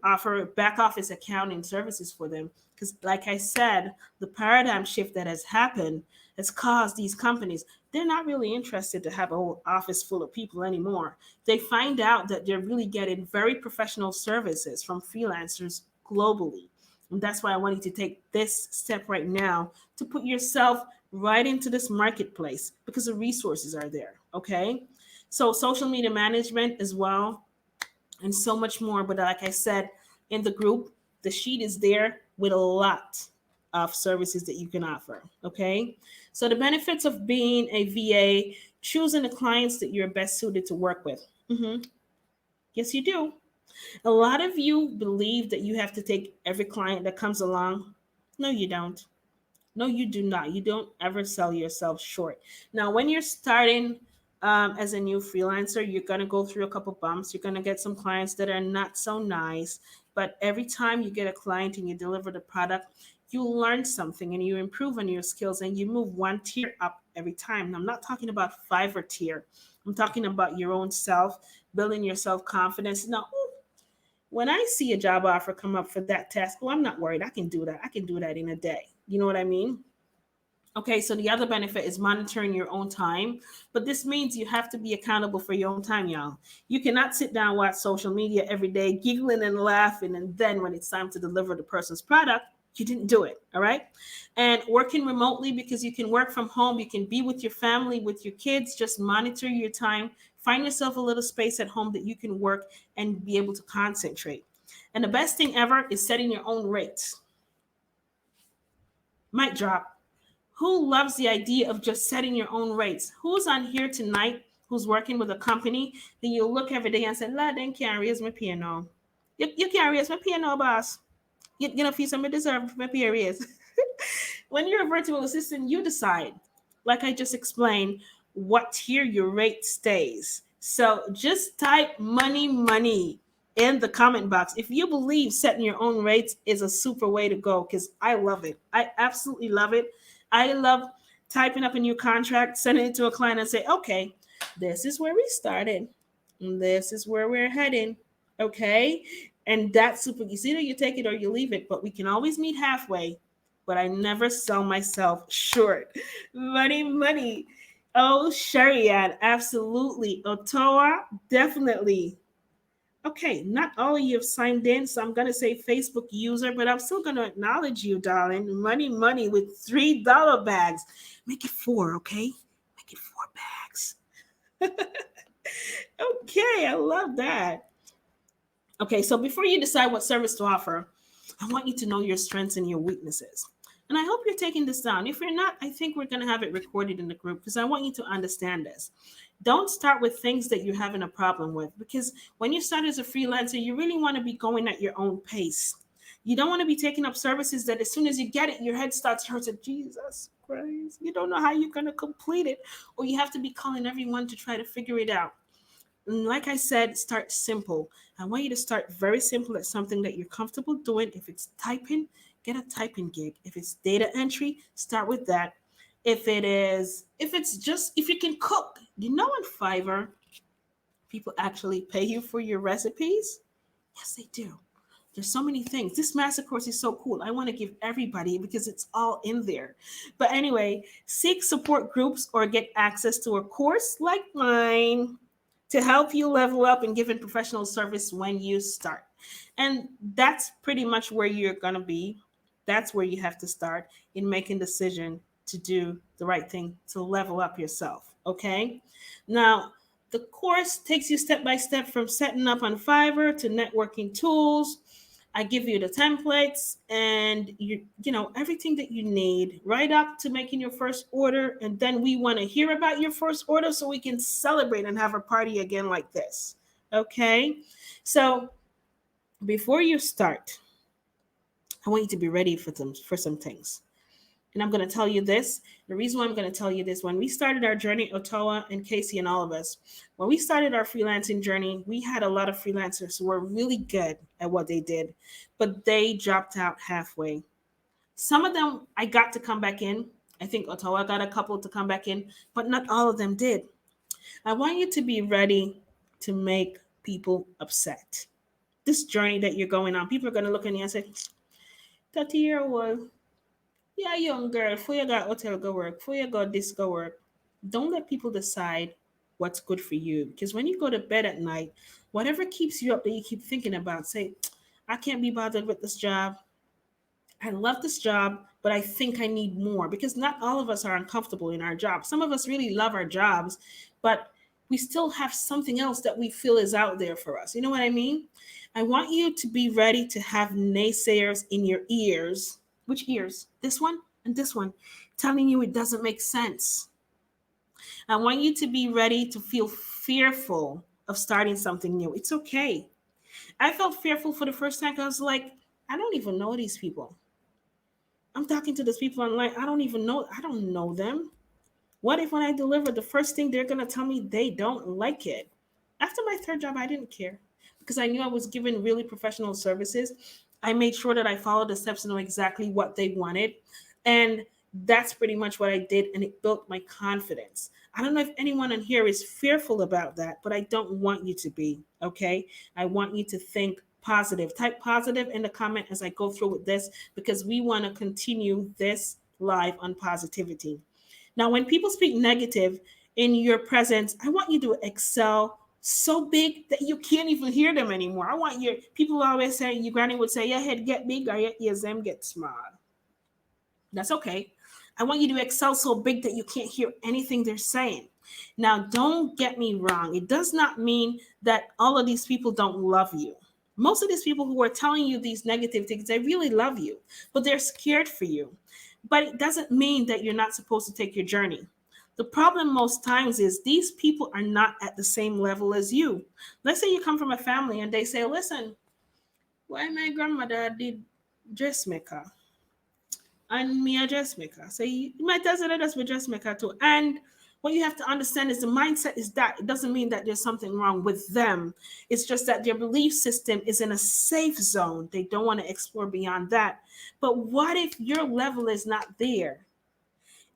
offer back office accounting services for them. Because like I said, the paradigm shift that has happened has caused these companies, they're not really interested to have a whole office full of people anymore. They find out that they're really getting very professional services from freelancers globally. And that's why I want you to take this step right now to put yourself right into this marketplace, because the resources are there. Okay. So social media management as well, and so much more. But like I said, in the group, the sheet is there with a lot of services that you can offer. Okay. So the benefits of being a VA: choosing the clients that you're best suited to work with. Yes, you do. A lot of you believe that you have to take every client that comes along. No, you don't. No, you do not. You don't ever sell yourself short. Now, when you're starting as a new freelancer, you're going to go through a couple bumps. You're going to get some clients that are not so nice. But every time you get a client and you deliver the product, you learn something and you improve on your skills and you move one tier up every time. Now, I'm not talking about Fiverr tier. I'm talking about your own self, building your self confidence. Now, when I see a job offer come up for that task, oh, I'm not worried. I can do that. I can do that in a day. You know what I mean? Okay, so the other benefit is monitoring your own time, but this means you have to be accountable for your own time, y'all. You cannot sit down, watch social media every day, giggling and laughing, and then when it's time to deliver the person's product, you didn't do it. All right. And working remotely, because you can work from home, you can be with your family, with your kids, just monitor your time. Find yourself a little space at home that you can work and be able to concentrate. And the best thing ever is setting your own rates. Mic drop. Who loves the idea of just setting your own rates? Who's on here tonight who's working with a company that you look every day and say, "Lad, then can't raise my pay now. You can't raise my pay now, boss. You know, feel somebody deserve my pay raise." When you're a virtual assistant, you decide, like I just explained, what tier your rate stays. So just type money, money in the comment box if you believe setting your own rates is a super way to go, because I love it. I absolutely love it. I love typing up a new contract, sending it to a client and say, okay, this is where we started. And this is where we're heading. Okay. And that's super. You see, either you take it or you leave it, but we can always meet halfway. But I never sell myself short. Money, money. Oh, Sharian, absolutely. Ottawa, definitely. Okay, not all of you have signed in, so I'm going to say Facebook user, but I'm still going to acknowledge you, darling. Money, money with $3 bags. Make it four, okay? Make it four bags. Okay, I love that. Okay, so before you decide what service to offer, I want you to know your strengths and your weaknesses. And I hope you're taking this down. If you're not, I think we're going to have it recorded in the group because I want you to understand this. Don't start with things that you're having a problem with, because when you start as a freelancer, you really want to be going at your own pace. You don't want to be taking up services that as soon as you get it, your head starts hurting. Jesus Christ, you don't know how you're going to complete it, or you have to be calling everyone to try to figure it out. And like I said, start simple. I want you to start very simple at something that you're comfortable doing. If it's typing, get a typing gig. If it's data entry, start with that. If you can cook, on Fiverr, people actually pay you for your recipes. Yes, they do. There's so many things. This master course is so cool. I want to give everybody because it's all in there. But anyway, seek support groups or get access to a course like mine to help you level up and give professional service when you start. And that's pretty much where you're going to be. That's where you have to start in making decision to do the right thing to level up yourself. Okay. Now, the course takes you step by step from setting up on Fiverr to networking tools. I give you the templates and everything that you need right up to making your first order. And then we want to hear about your first order so we can celebrate and have a party again like this. Okay. So before you start, I want you to be ready for some things. And I'm going to tell you this. The reason why I'm going to tell you this, when we started our journey, Ottawa and Casey and all of us, when we started our freelancing journey, we had a lot of freelancers who were really good at what they did, but they dropped out halfway. Some of them I got to come back in. I think Ottawa got a couple to come back in, but not all of them did. I want you to be ready to make people upset. This journey that you're going on, people are going to look at you and say, 30-year-old, yeah, young girl, before you got hotel go work, before you got this go work. Don't let people decide what's good for you. Because when you go to bed at night, whatever keeps you up that you keep thinking about, say, I can't be bothered with this job. I love this job, but I think I need more, because not all of us are uncomfortable in our job. Some of us really love our jobs, but we still have something else that we feel is out there for us. You know what I mean? I want you to be ready to have naysayers in your ears Which ears? This one and this one, telling you it doesn't make sense. I want you to be ready to feel fearful of starting something new. It's okay. I felt fearful for the first time because I was like, I don't even know these people. I'm talking to these people online. I don't know them. What if when I deliver, the first thing they're going to tell me they don't like it? After my third job, I didn't care because I knew I was given really professional services. I made sure that I followed the steps to know exactly what they wanted. And that's pretty much what I did. And it built my confidence. I don't know if anyone in here is fearful about that, but I don't want you to be. Okay. I want you to think positive. Type positive in the comment as I go through with this because we want to continue this live on positivity. Now, when people speak negative in your presence, I want you to excel so big that you can't even hear them anymore. I want your people always say, your granny would say, your head get big or your ears them get small. That's okay. I want you to excel so big that you can't hear anything they're saying. Now, don't get me wrong. It does not mean that all of these people don't love you. Most of these people who are telling you these negative things, they really love you, but they're scared for you. But it doesn't mean that you're not supposed to take your journey. The problem most times is these people are not at the same level as you. Let's say you come from a family and they say, listen, why my grandmother did dressmaker and me a dressmaker. So you might as well just be dressmaker too. And what you have to understand is the mindset is that it doesn't mean that there's something wrong with them. It's just that their belief system is in a safe zone. They don't want to explore beyond that. But what if your level is not there?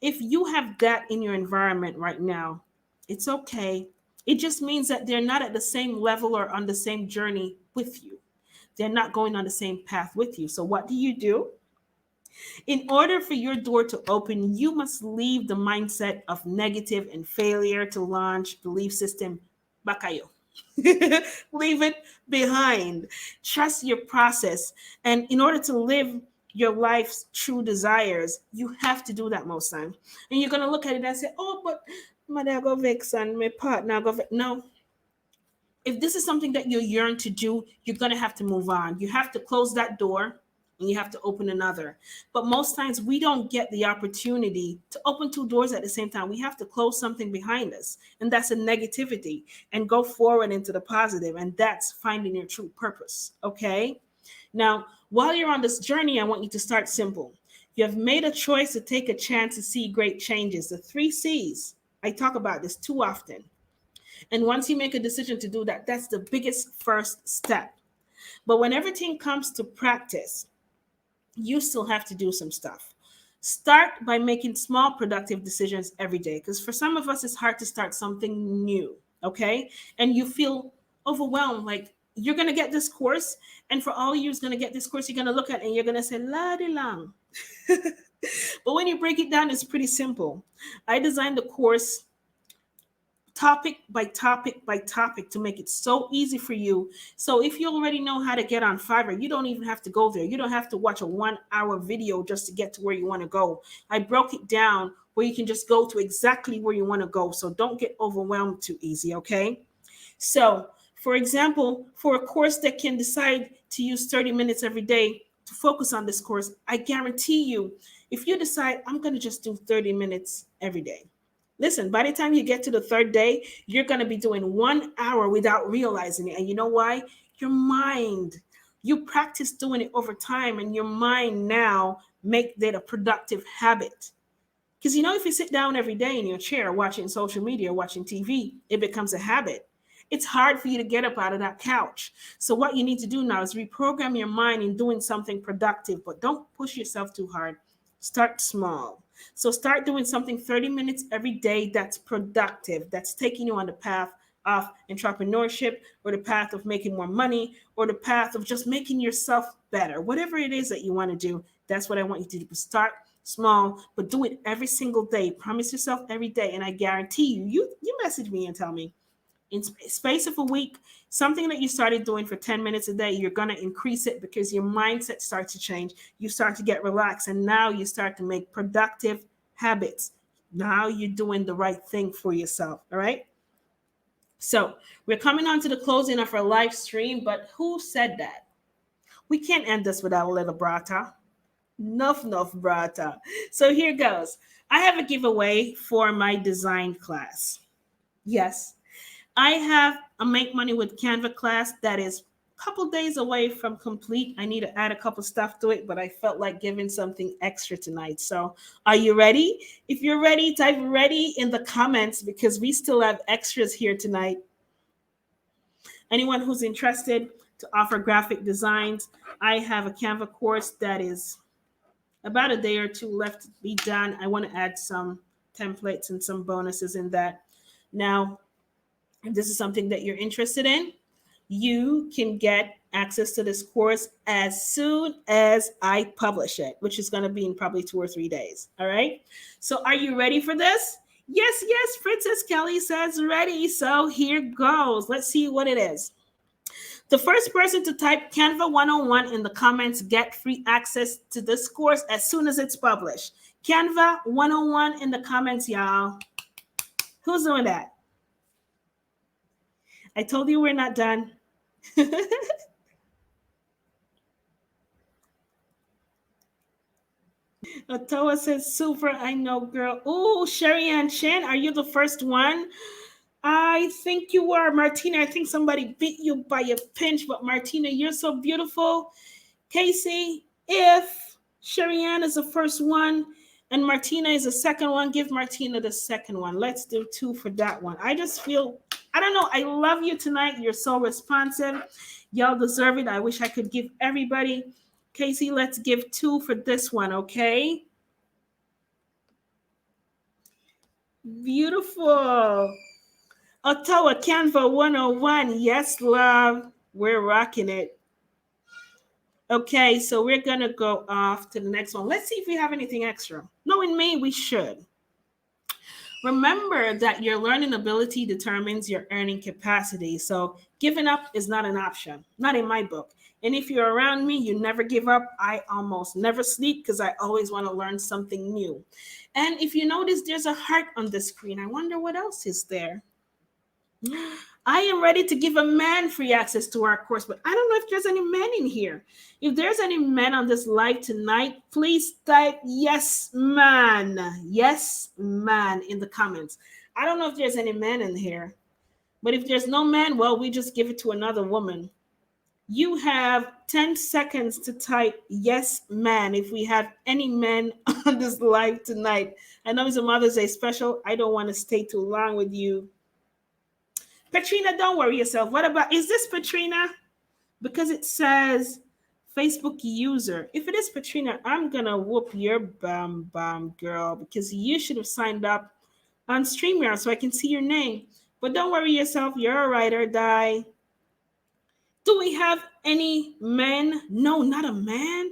If you have that in your environment right now, it's okay. It just means that they're not at the same level or on the same journey with you. They're not going on the same path with you. So what do? In order for your door to open, you must leave the mindset of negative and failure to launch belief system. Bakayo. Leave it behind. Trust your process. And in order to live your life's true desires, you have to do that most times. And you're going to look at it and say, oh, but my dad go vex and my partner go vex. No, if this is something that you yearn to do, you're going to have to move on. You have to close that door and you have to open another. But most times we don't get the opportunity to open two doors at the same time. We have to close something behind us, and that's a negativity, and go forward into the positive, and that's finding your true purpose. Okay? Now, while you're on this journey, I want you to start simple. You have made a choice to take a chance to see great changes. The 3 C's. I talk about this too often. And once you make a decision to do that, that's the biggest first step. But when everything comes to practice, you still have to do some stuff. Start by making small productive decisions every day. Because for some of us, it's hard to start something new. Okay. And you feel overwhelmed. Like you're going to get this course. And for all you's going to get this course, you're going to look at it and you're going to say, la di lang. But when you break it down, it's pretty simple. I designed the course topic by topic by topic to make it so easy for you. So if you already know how to get on Fiverr, you don't even have to go there. You don't have to watch a 1 hour video just to get to where you want to go. I broke it down where you can just go to exactly where you want to go. So don't get overwhelmed too easy, okay? So, for example, for a course that can decide to use 30 minutes every day to focus on this course, I guarantee you, if you decide, I'm going to just do 30 minutes every day. Listen, by the time you get to the third day, you're going to be doing 1 hour without realizing it. And you know why? Your mind, you practice doing it over time, and your mind now make that a productive habit. Because if you sit down every day in your chair watching social media, watching TV, it becomes a habit. It's hard for you to get up out of that couch. So what you need to do now is reprogram your mind in doing something productive, but don't push yourself too hard. Start small. So start doing something 30 minutes every day that's productive, that's taking you on the path of entrepreneurship, or the path of making more money, or the path of just making yourself better. Whatever it is that you want to do, that's what I want you to do. Start small, but do it every single day. Promise yourself every day, and I guarantee you message me and tell me in space of a week, something that you started doing for 10 minutes a day, you're going to increase it because your mindset starts to change. You start to get relaxed, and now you start to make productive habits. Now you're doing the right thing for yourself. All right. So we're coming on to the closing of our live stream, but who said that? We can't end this without a little brata. Nuff, brata. So here goes. I have a giveaway for my design class. Yes, I have a Make Money with Canva class that is a couple days away from complete. I need to add a couple stuff to it, but I felt like giving something extra tonight. So, are you ready? If you're ready, type ready in the comments because we still have extras here tonight. Anyone who's interested to offer graphic designs, I have a Canva course that is about a day or two left to be done. I want to add some templates and some bonuses in that. Now, if this is something that you're interested in, you can get access to this course as soon as I publish it, which is going to be in probably 2 or 3 days. All right. So, are you ready for this? Yes, yes. Princess Kelly says ready. So, here goes. Let's see what it is. The first person to type Canva 101 in the comments get free access to this course as soon as it's published. Canva 101 in the comments, y'all. Who's doing that? I told you we're not done. Ottawa says, super, I know, girl. Oh, Sherry Ann Chen, are you the first one? I think you were. Martina, I think somebody beat you by a pinch, but Martina, you're so beautiful. Casey, if Sherry Ann is the first one and Martina is the second one, give Martina the second one. Let's do 2 for that one. I just feel, I don't know, I love you tonight. You're so responsive. Y'all deserve it. I wish I could give everybody. Casey, let's give 2 for this one, okay? Beautiful. Ottawa Canva 101. Yes, love. We're rocking it. Okay, so we're going to go off to the next one. Let's see if we have anything extra. Knowing me, we should. Remember that your learning ability determines your earning capacity. So giving up is not an option, not in my book. And if you're around me, you never give up. I almost never sleep because I always want to learn something new. And if you notice, there's a heart on the screen. I wonder what else is there. I am ready to give a man free access to our course, but I don't know if there's any men in here. If there's any men on this live tonight, please type yes, man. Yes, man in the comments. I don't know if there's any men in here, but if there's no man, well, we just give it to another woman. You have 10 seconds to type yes, man, if we have any men on this live tonight. I know it's a Mother's Day special. I don't want to stay too long with you. Katrina, don't worry yourself. What about, is this Katrina? Because it says Facebook user. If it is Katrina, I'm going to whoop your bum, girl, because you should have signed up on StreamYard so I can see your name. But don't worry yourself. You're a ride or die. Do we have any men? No, not a man.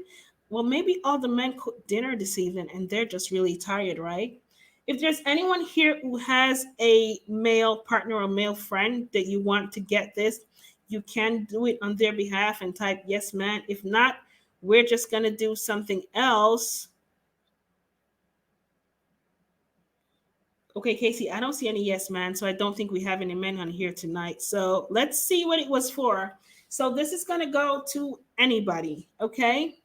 Well, maybe all the men cooked dinner this evening and they're just really tired, right? If there's anyone here who has a male partner or male friend that you want to get this, you can do it on their behalf and type yes, man. If not, we're just going to do something else. Okay, Casey, I don't see any yes, man. So I don't think we have any men on here tonight. So let's see what it was for. So this is going to go to anybody. Okay.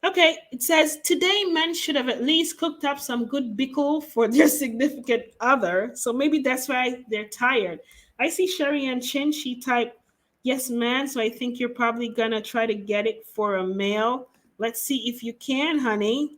Okay, it says today men should have at least cooked up some good bickle for their significant other. So maybe that's why they're tired. I see Sherry Ann Chin, she typed yes, man. So I think you're probably gonna try to get it for a male. Let's see if you can, honey.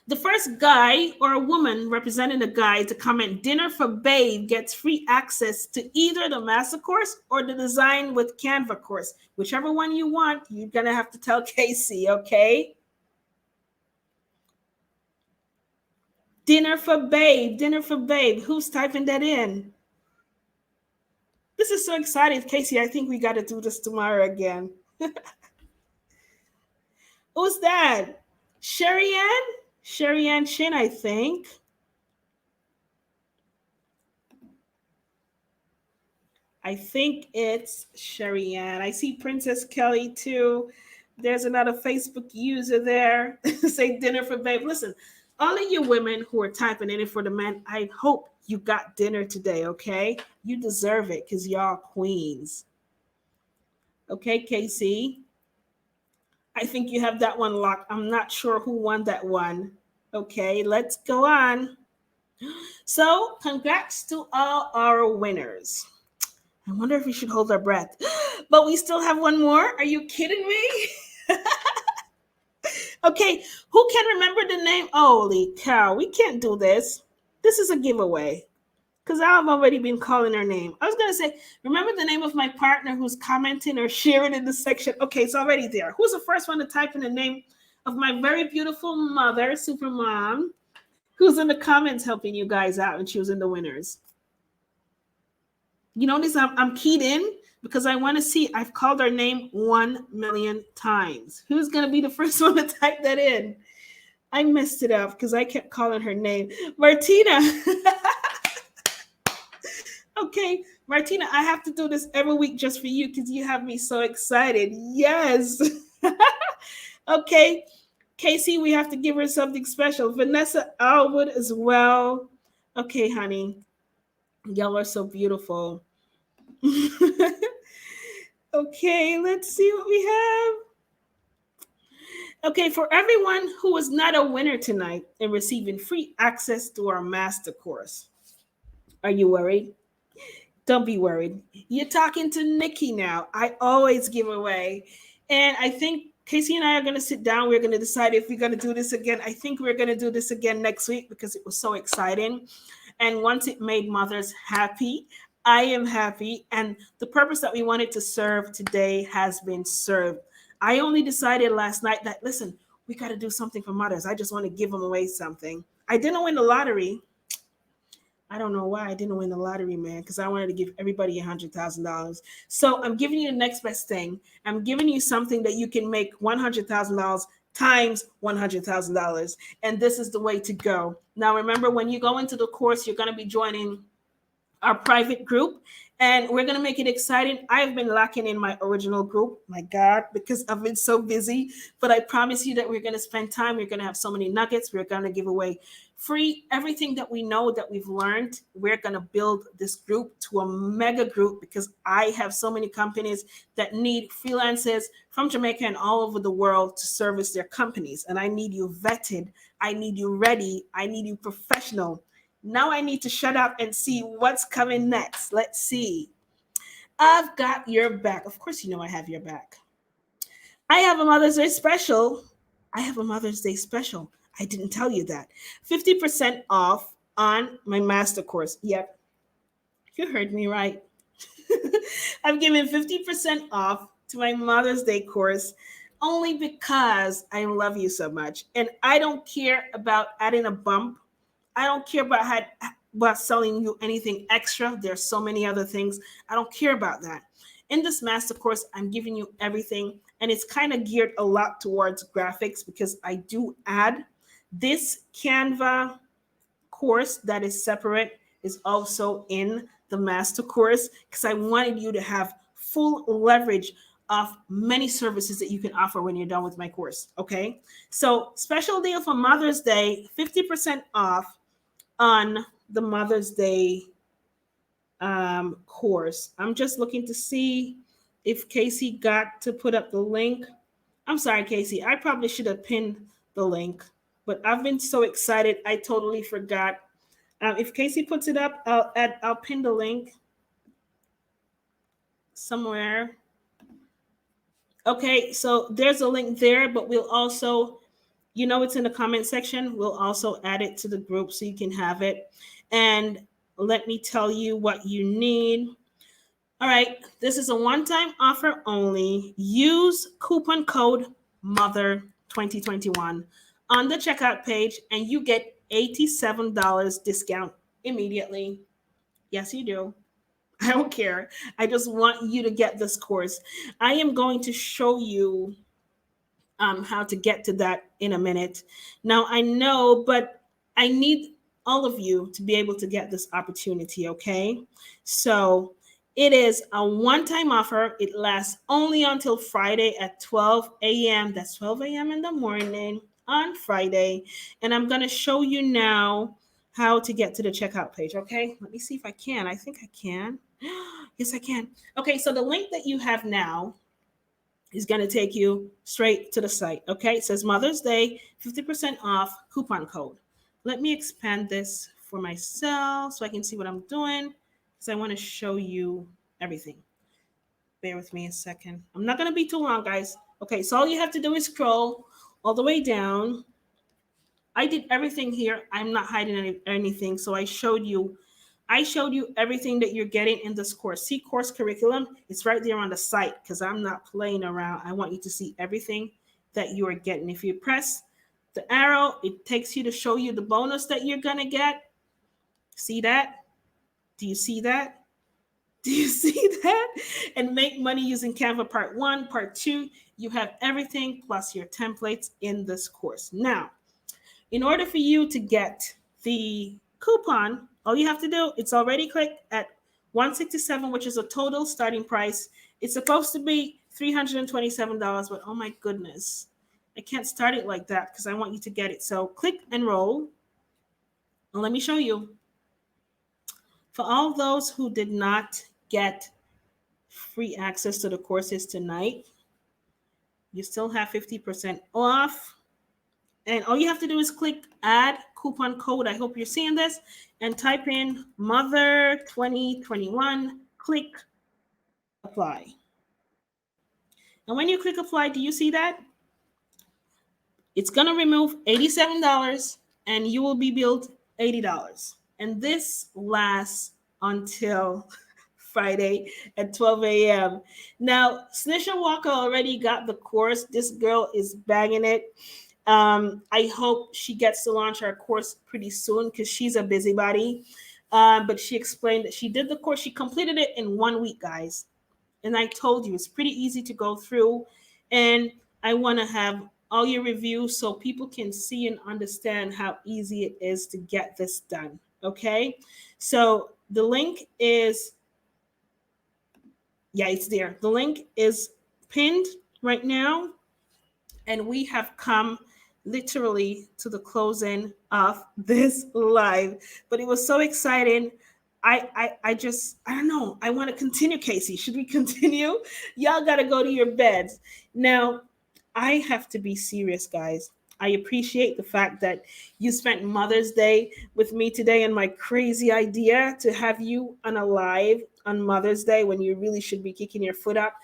The first guy or a woman representing a guy to comment dinner for babe gets free access to either the master course or the design with Canva course. Whichever one you want, you're going to have to tell Casey, okay? Dinner for babe, dinner for babe. Who's typing that in? This is so exciting, Casey. I think we got to do this tomorrow again. Who's that? Sherry Ann? Sherry Ann Chin, I think. I think it's Sherry Ann. I see Princess Kelly too. There's another Facebook user there. Say dinner for babe. Listen, all of you women who are typing in it for the men, I hope you got dinner today, okay? You deserve it because y'all queens. Okay, Casey. I think you have that one locked. I'm not sure who won that one. Okay, let's go on. So, congrats to all our winners. I wonder if we should hold our breath. But we still have one more. Are you kidding me? Okay, who can remember the name? Holy cow, we can't do this. This is a giveaway. Because I've already been calling her name. I was going to say, remember the name of my partner who's commenting or sharing in the section? Okay, it's already there. Who's the first one to type in the name of my very beautiful mother, super mom, who's in the comments helping you guys out and choosing the winners? You notice I'm keyed in because I want to see. I've called her name 1,000,000 times. Who's going to be the first one to type that in? I messed it up because I kept calling her name. Martina. Okay, Martina, I have to do this every week just for you because you have me so excited. Yes. Okay, Casey, we have to give her something special. Vanessa Alwood as well. Okay, honey, y'all are so beautiful. Okay, let's see what we have. Okay, for everyone who was not a winner tonight and receiving free access to our master course, are you worried? Don't be worried. You're talking to Nikki now. I always give away. And I think Casey and I are going to sit down. We're going to decide if we're going to do this again. I think we're going to do this again next week because it was so exciting. And once it made mothers happy, I am happy. And the purpose that we wanted to serve today has been served. I only decided last night that, listen, we got to do something for mothers. I just want to give them away something. I didn't win the lottery. I don't know why I didn't win the lottery, man, because I wanted to give everybody $100,000. So I'm giving you the next best thing. I'm giving you something that you can make $100,000 times $100,000. And this is the way to go. Now, remember, when you go into the course, you're going to be joining our private group, and we're going to make it exciting. I've been lacking in my original group, my God, because I've been so busy. But I promise you that we're going to spend time. We're going to have so many nuggets. We're going to give away free everything that we know that we've learned. We're going to build this group to a mega group because I have so many companies that need freelancers from Jamaica and all over the world to service their companies. And I need you vetted. I need you ready. I need you professional. Now I need to shut up and see what's coming next. Let's see. I've got your back. Of course, you know I have your back. I have a Mother's Day special. I have a Mother's Day special. I didn't tell you that. 50% off on my master course. Yep, you heard me right. I'm giving 50% off to my Mother's Day course only because I love you so much. And I don't care about adding a bump. I don't care about selling you anything extra. There's so many other things. I don't care about that. In this master course, I'm giving you everything, and it's kind of geared a lot towards graphics because I do add this Canva course that is separate is also in the master course because I wanted you to have full leverage of many services that you can offer when you're done with my course. Okay. So, special deal for Mother's Day, 50% off on the Mother's Day course. I'm just looking to see if Casey got to put up the link. I'm sorry, Casey. I probably should have pinned the link, but I've been so excited. I totally forgot. If Casey puts it up, I'll pin the link somewhere. Okay, so there's a link there, but we'll also, it's in the comment section. We'll also add it to the group so you can have it. And let me tell you what you need. All right, this is a one-time offer only. Use coupon code MOTHER2021 on the checkout page, and you get $87 discount immediately. Yes, you do. I don't care. I just want you to get this course. I am going to show you how to get to that in a minute. Now, I know, but I need all of you to be able to get this opportunity, okay? So it is a one-time offer. It lasts only until Friday at 12 a.m. That's 12 a.m. in the morning on Friday. And I'm going to show you now how to get to the checkout page, okay? Let me see if I can. I think I can. Yes, I can. Okay, so the link that you have now is going to take you straight to the site. Okay, it says Mother's Day, 50% off coupon code. Let me expand this for myself so I can see what I'm doing because I want to show you everything. Bear with me a second. I'm not going to be too long, guys. Okay, so all you have to do is scroll all the way down. I did everything here. I'm not hiding anything. So I showed you everything that you're getting in this course. See course curriculum. It's right there on the site because I'm not playing around. I want you to see everything that you are getting. If you press the arrow, it takes you to show you the bonus that you're going to get. See that? Do you see that? Do you see that? And make money using Canva part 1, part 2. You have everything plus your templates in this course. Now, in order for you to get the coupon, all you have to do, it's already clicked at 167, which is a total starting price. It's supposed to be $327, but oh my goodness, I can't start it like that because I want you to get it. So click enroll, and let me show you. For all those who did not get free access to the courses tonight, you still have 50% off. And all you have to do is click add coupon code. I hope you're seeing this. And type in Mother 2021. Click apply. And when you click apply, do you see that? It's going to remove $87 and you will be billed $80. And this lasts until Friday at 12 a.m. Now, Snisha Walker already got the course. This girl is bagging it. I hope she gets to launch our course pretty soon because she's a busybody. But she explained that she did the course. She completed it in 1 week, guys. And I told you, it's pretty easy to go through. And I want to have all your reviews so people can see and understand how easy it is to get this done. Okay. So the link is, yeah, it's there. The link is pinned right now. And we have come literally to the closing of this live, but it was so exciting. I don't know. I want to continue, Casey. Should we continue? Y'all got to go to your beds. Now, I have to be serious, guys. I appreciate the fact that you spent Mother's Day with me today and my crazy idea to have you on a live on Mother's Day when you really should be kicking your foot up.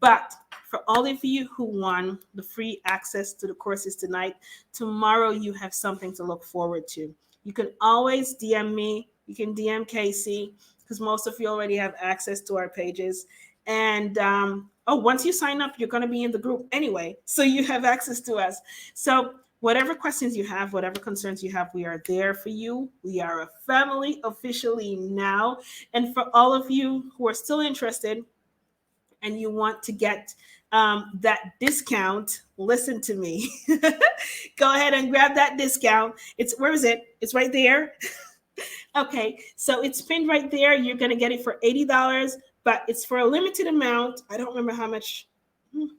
But for all of you who won the free access to the courses tonight, tomorrow you have something to look forward to. You can always DM me. You can DM Casey because most of you already have access to our pages. And once you sign up, you're going to be in the group anyway. So you have access to us. So whatever questions you have, whatever concerns you have, we are there for you. We are a family officially now. And for all of you who are still interested and you want to get that discount, listen to me. Go ahead and grab that discount. Where is it? It's right there. Okay, so it's pinned right there. You're going to get it for $80, but it's for a limited amount. I don't remember how much. Don't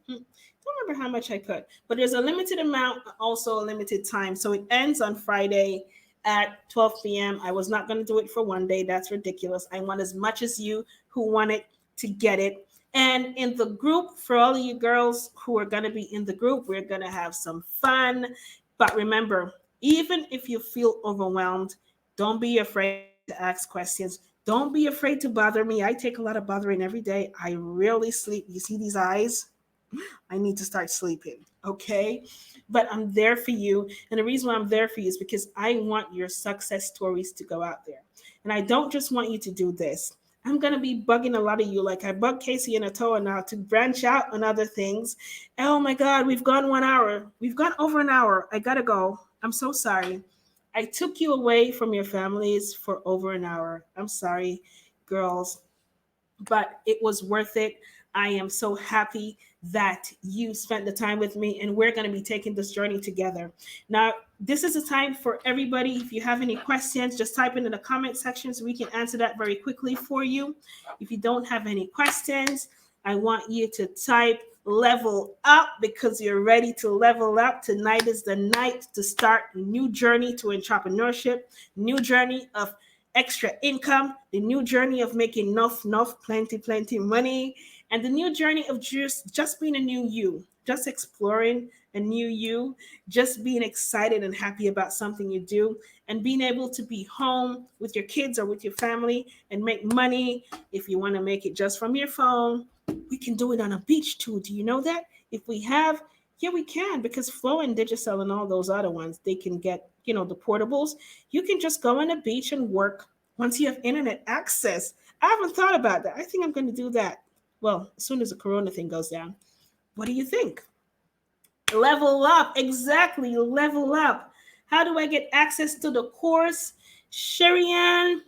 remember how much I put, but there's a limited amount, also a limited time. So it ends on Friday at 12 p.m. I was not going to do it for one day. That's ridiculous. I want as much as you who want it to get it. And in the group, for all of you girls who are going to be in the group, we're going to have some fun. But remember, even if you feel overwhelmed, don't be afraid to ask questions. Don't be afraid to bother me. I take a lot of bothering every day. I rarely sleep. You see these eyes? I need to start sleeping, okay? But I'm there for you. And the reason why I'm there for you is because I want your success stories to go out there. And I don't just want you to do this. I'm going to be bugging a lot of you like I bug Casey and Atoa now to branch out on other things. Oh my God, we've gone 1 hour. We've gone over an hour. I got to go. I'm so sorry. I took you away from your families for over an hour. I'm sorry, girls, but it was worth it. I am so happy that you spent the time with me, and we're going to be taking this journey together. Now, this is a time for everybody. If you have any questions, just type in the comment section so we can answer that very quickly for you. If you don't have any questions, I want you to type level up because you're ready to level up. Tonight is the night to start a new journey to entrepreneurship, new journey of extra income, the new journey of making enough, plenty money. And the new journey of just being a new you, just exploring a new you, just being excited and happy about something you do, and being able to be home with your kids or with your family and make money. If you want to make it just from your phone, we can do it on a beach too. Do you know that? If we have, yeah, we can, because Flow and Digicel and all those other ones, they can get, the portables. You can just go on a beach and work once you have internet access. I haven't thought about that. I think I'm going to do that. Well, as soon as the corona thing goes down. What do you think? Level up. Exactly. Level up. How do I get access to the course? Sherian,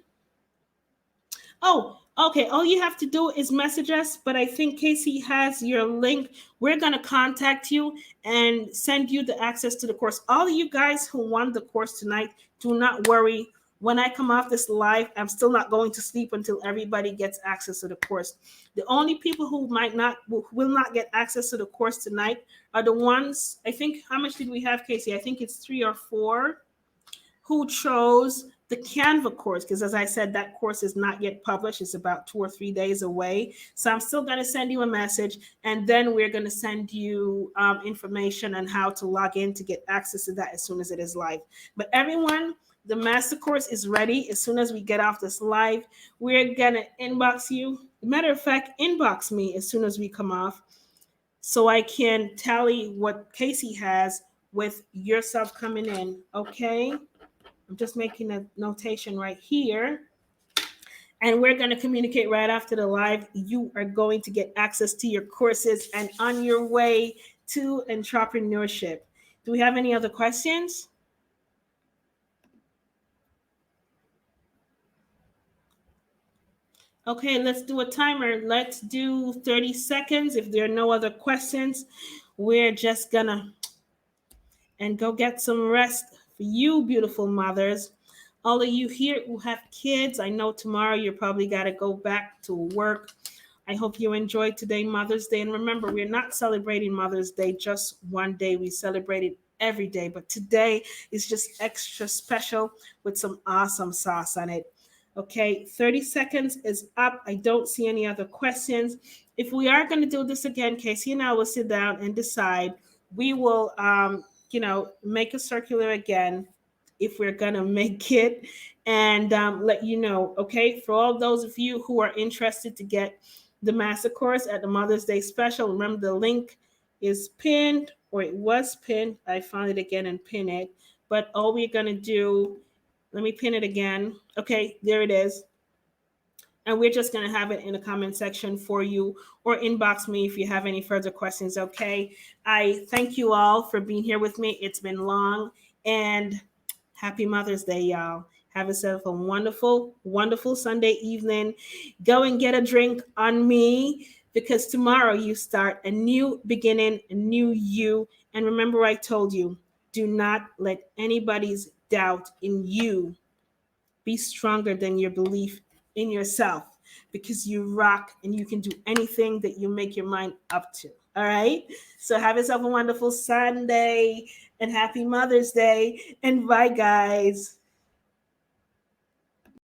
oh, okay. All you have to do is message us, but I think Casey has your link. We're going to contact you and send you the access to the course. All of you guys who want the course tonight, do not worry. When I come off this live, I'm still not going to sleep until everybody gets access to the course. The only people who will not get access to the course tonight are the ones, I think, how much did we have, Casey? I think it's 3 or 4 who chose the Canva course, because as I said, that course is not yet published. It's about 2 or 3 days away. So I'm still going to send you a message, and then we're going to send you information on how to log in to get access to that as soon as it is live. But everyone, the master course is ready. As soon as we get off this live, we're going to inbox you. Matter of fact, inbox me as soon as we come off, so I can tally what Casey has with yourself coming in, okay? I'm just making a notation right here. And we're going to communicate right after the live. You are going to get access to your courses and on your way to entrepreneurship. Do we have any other questions? Okay, let's do a timer. Let's do 30 seconds. If there are no other questions, we're just gonna and go get some rest for you, beautiful mothers. All of you here who have kids, I know tomorrow you're probably got to go back to work. I hope you enjoyed today, Mother's Day. And remember, we're not celebrating Mother's Day just one day. We celebrate it every day. But today is just extra special with some awesome sauce on it. Okay, 30 seconds is up. I don't see any other questions. If we are going to do this again, Casey and I will sit down and decide. We will, make a circular again if we're going to make it, and let you know, okay? For all those of you who are interested to get the master course at the Mother's Day special, remember the link is pinned, or it was pinned. I found it again and pin it. But all we're going to do, let me pin it again. Okay, there it is. And we're just going to have it in the comment section for you, or inbox me if you have any further questions, okay? I thank you all for being here with me. It's been long, and happy Mother's Day, y'all. Have yourself a wonderful, wonderful Sunday evening. Go and get a drink on me, because tomorrow you start a new beginning, a new you. And remember, I told you, do not let anybody's doubt in you be stronger than your belief in yourself, because you rock and you can do anything that you make your mind up to. All right. So have yourself a wonderful Sunday and happy Mother's Day. And bye, guys.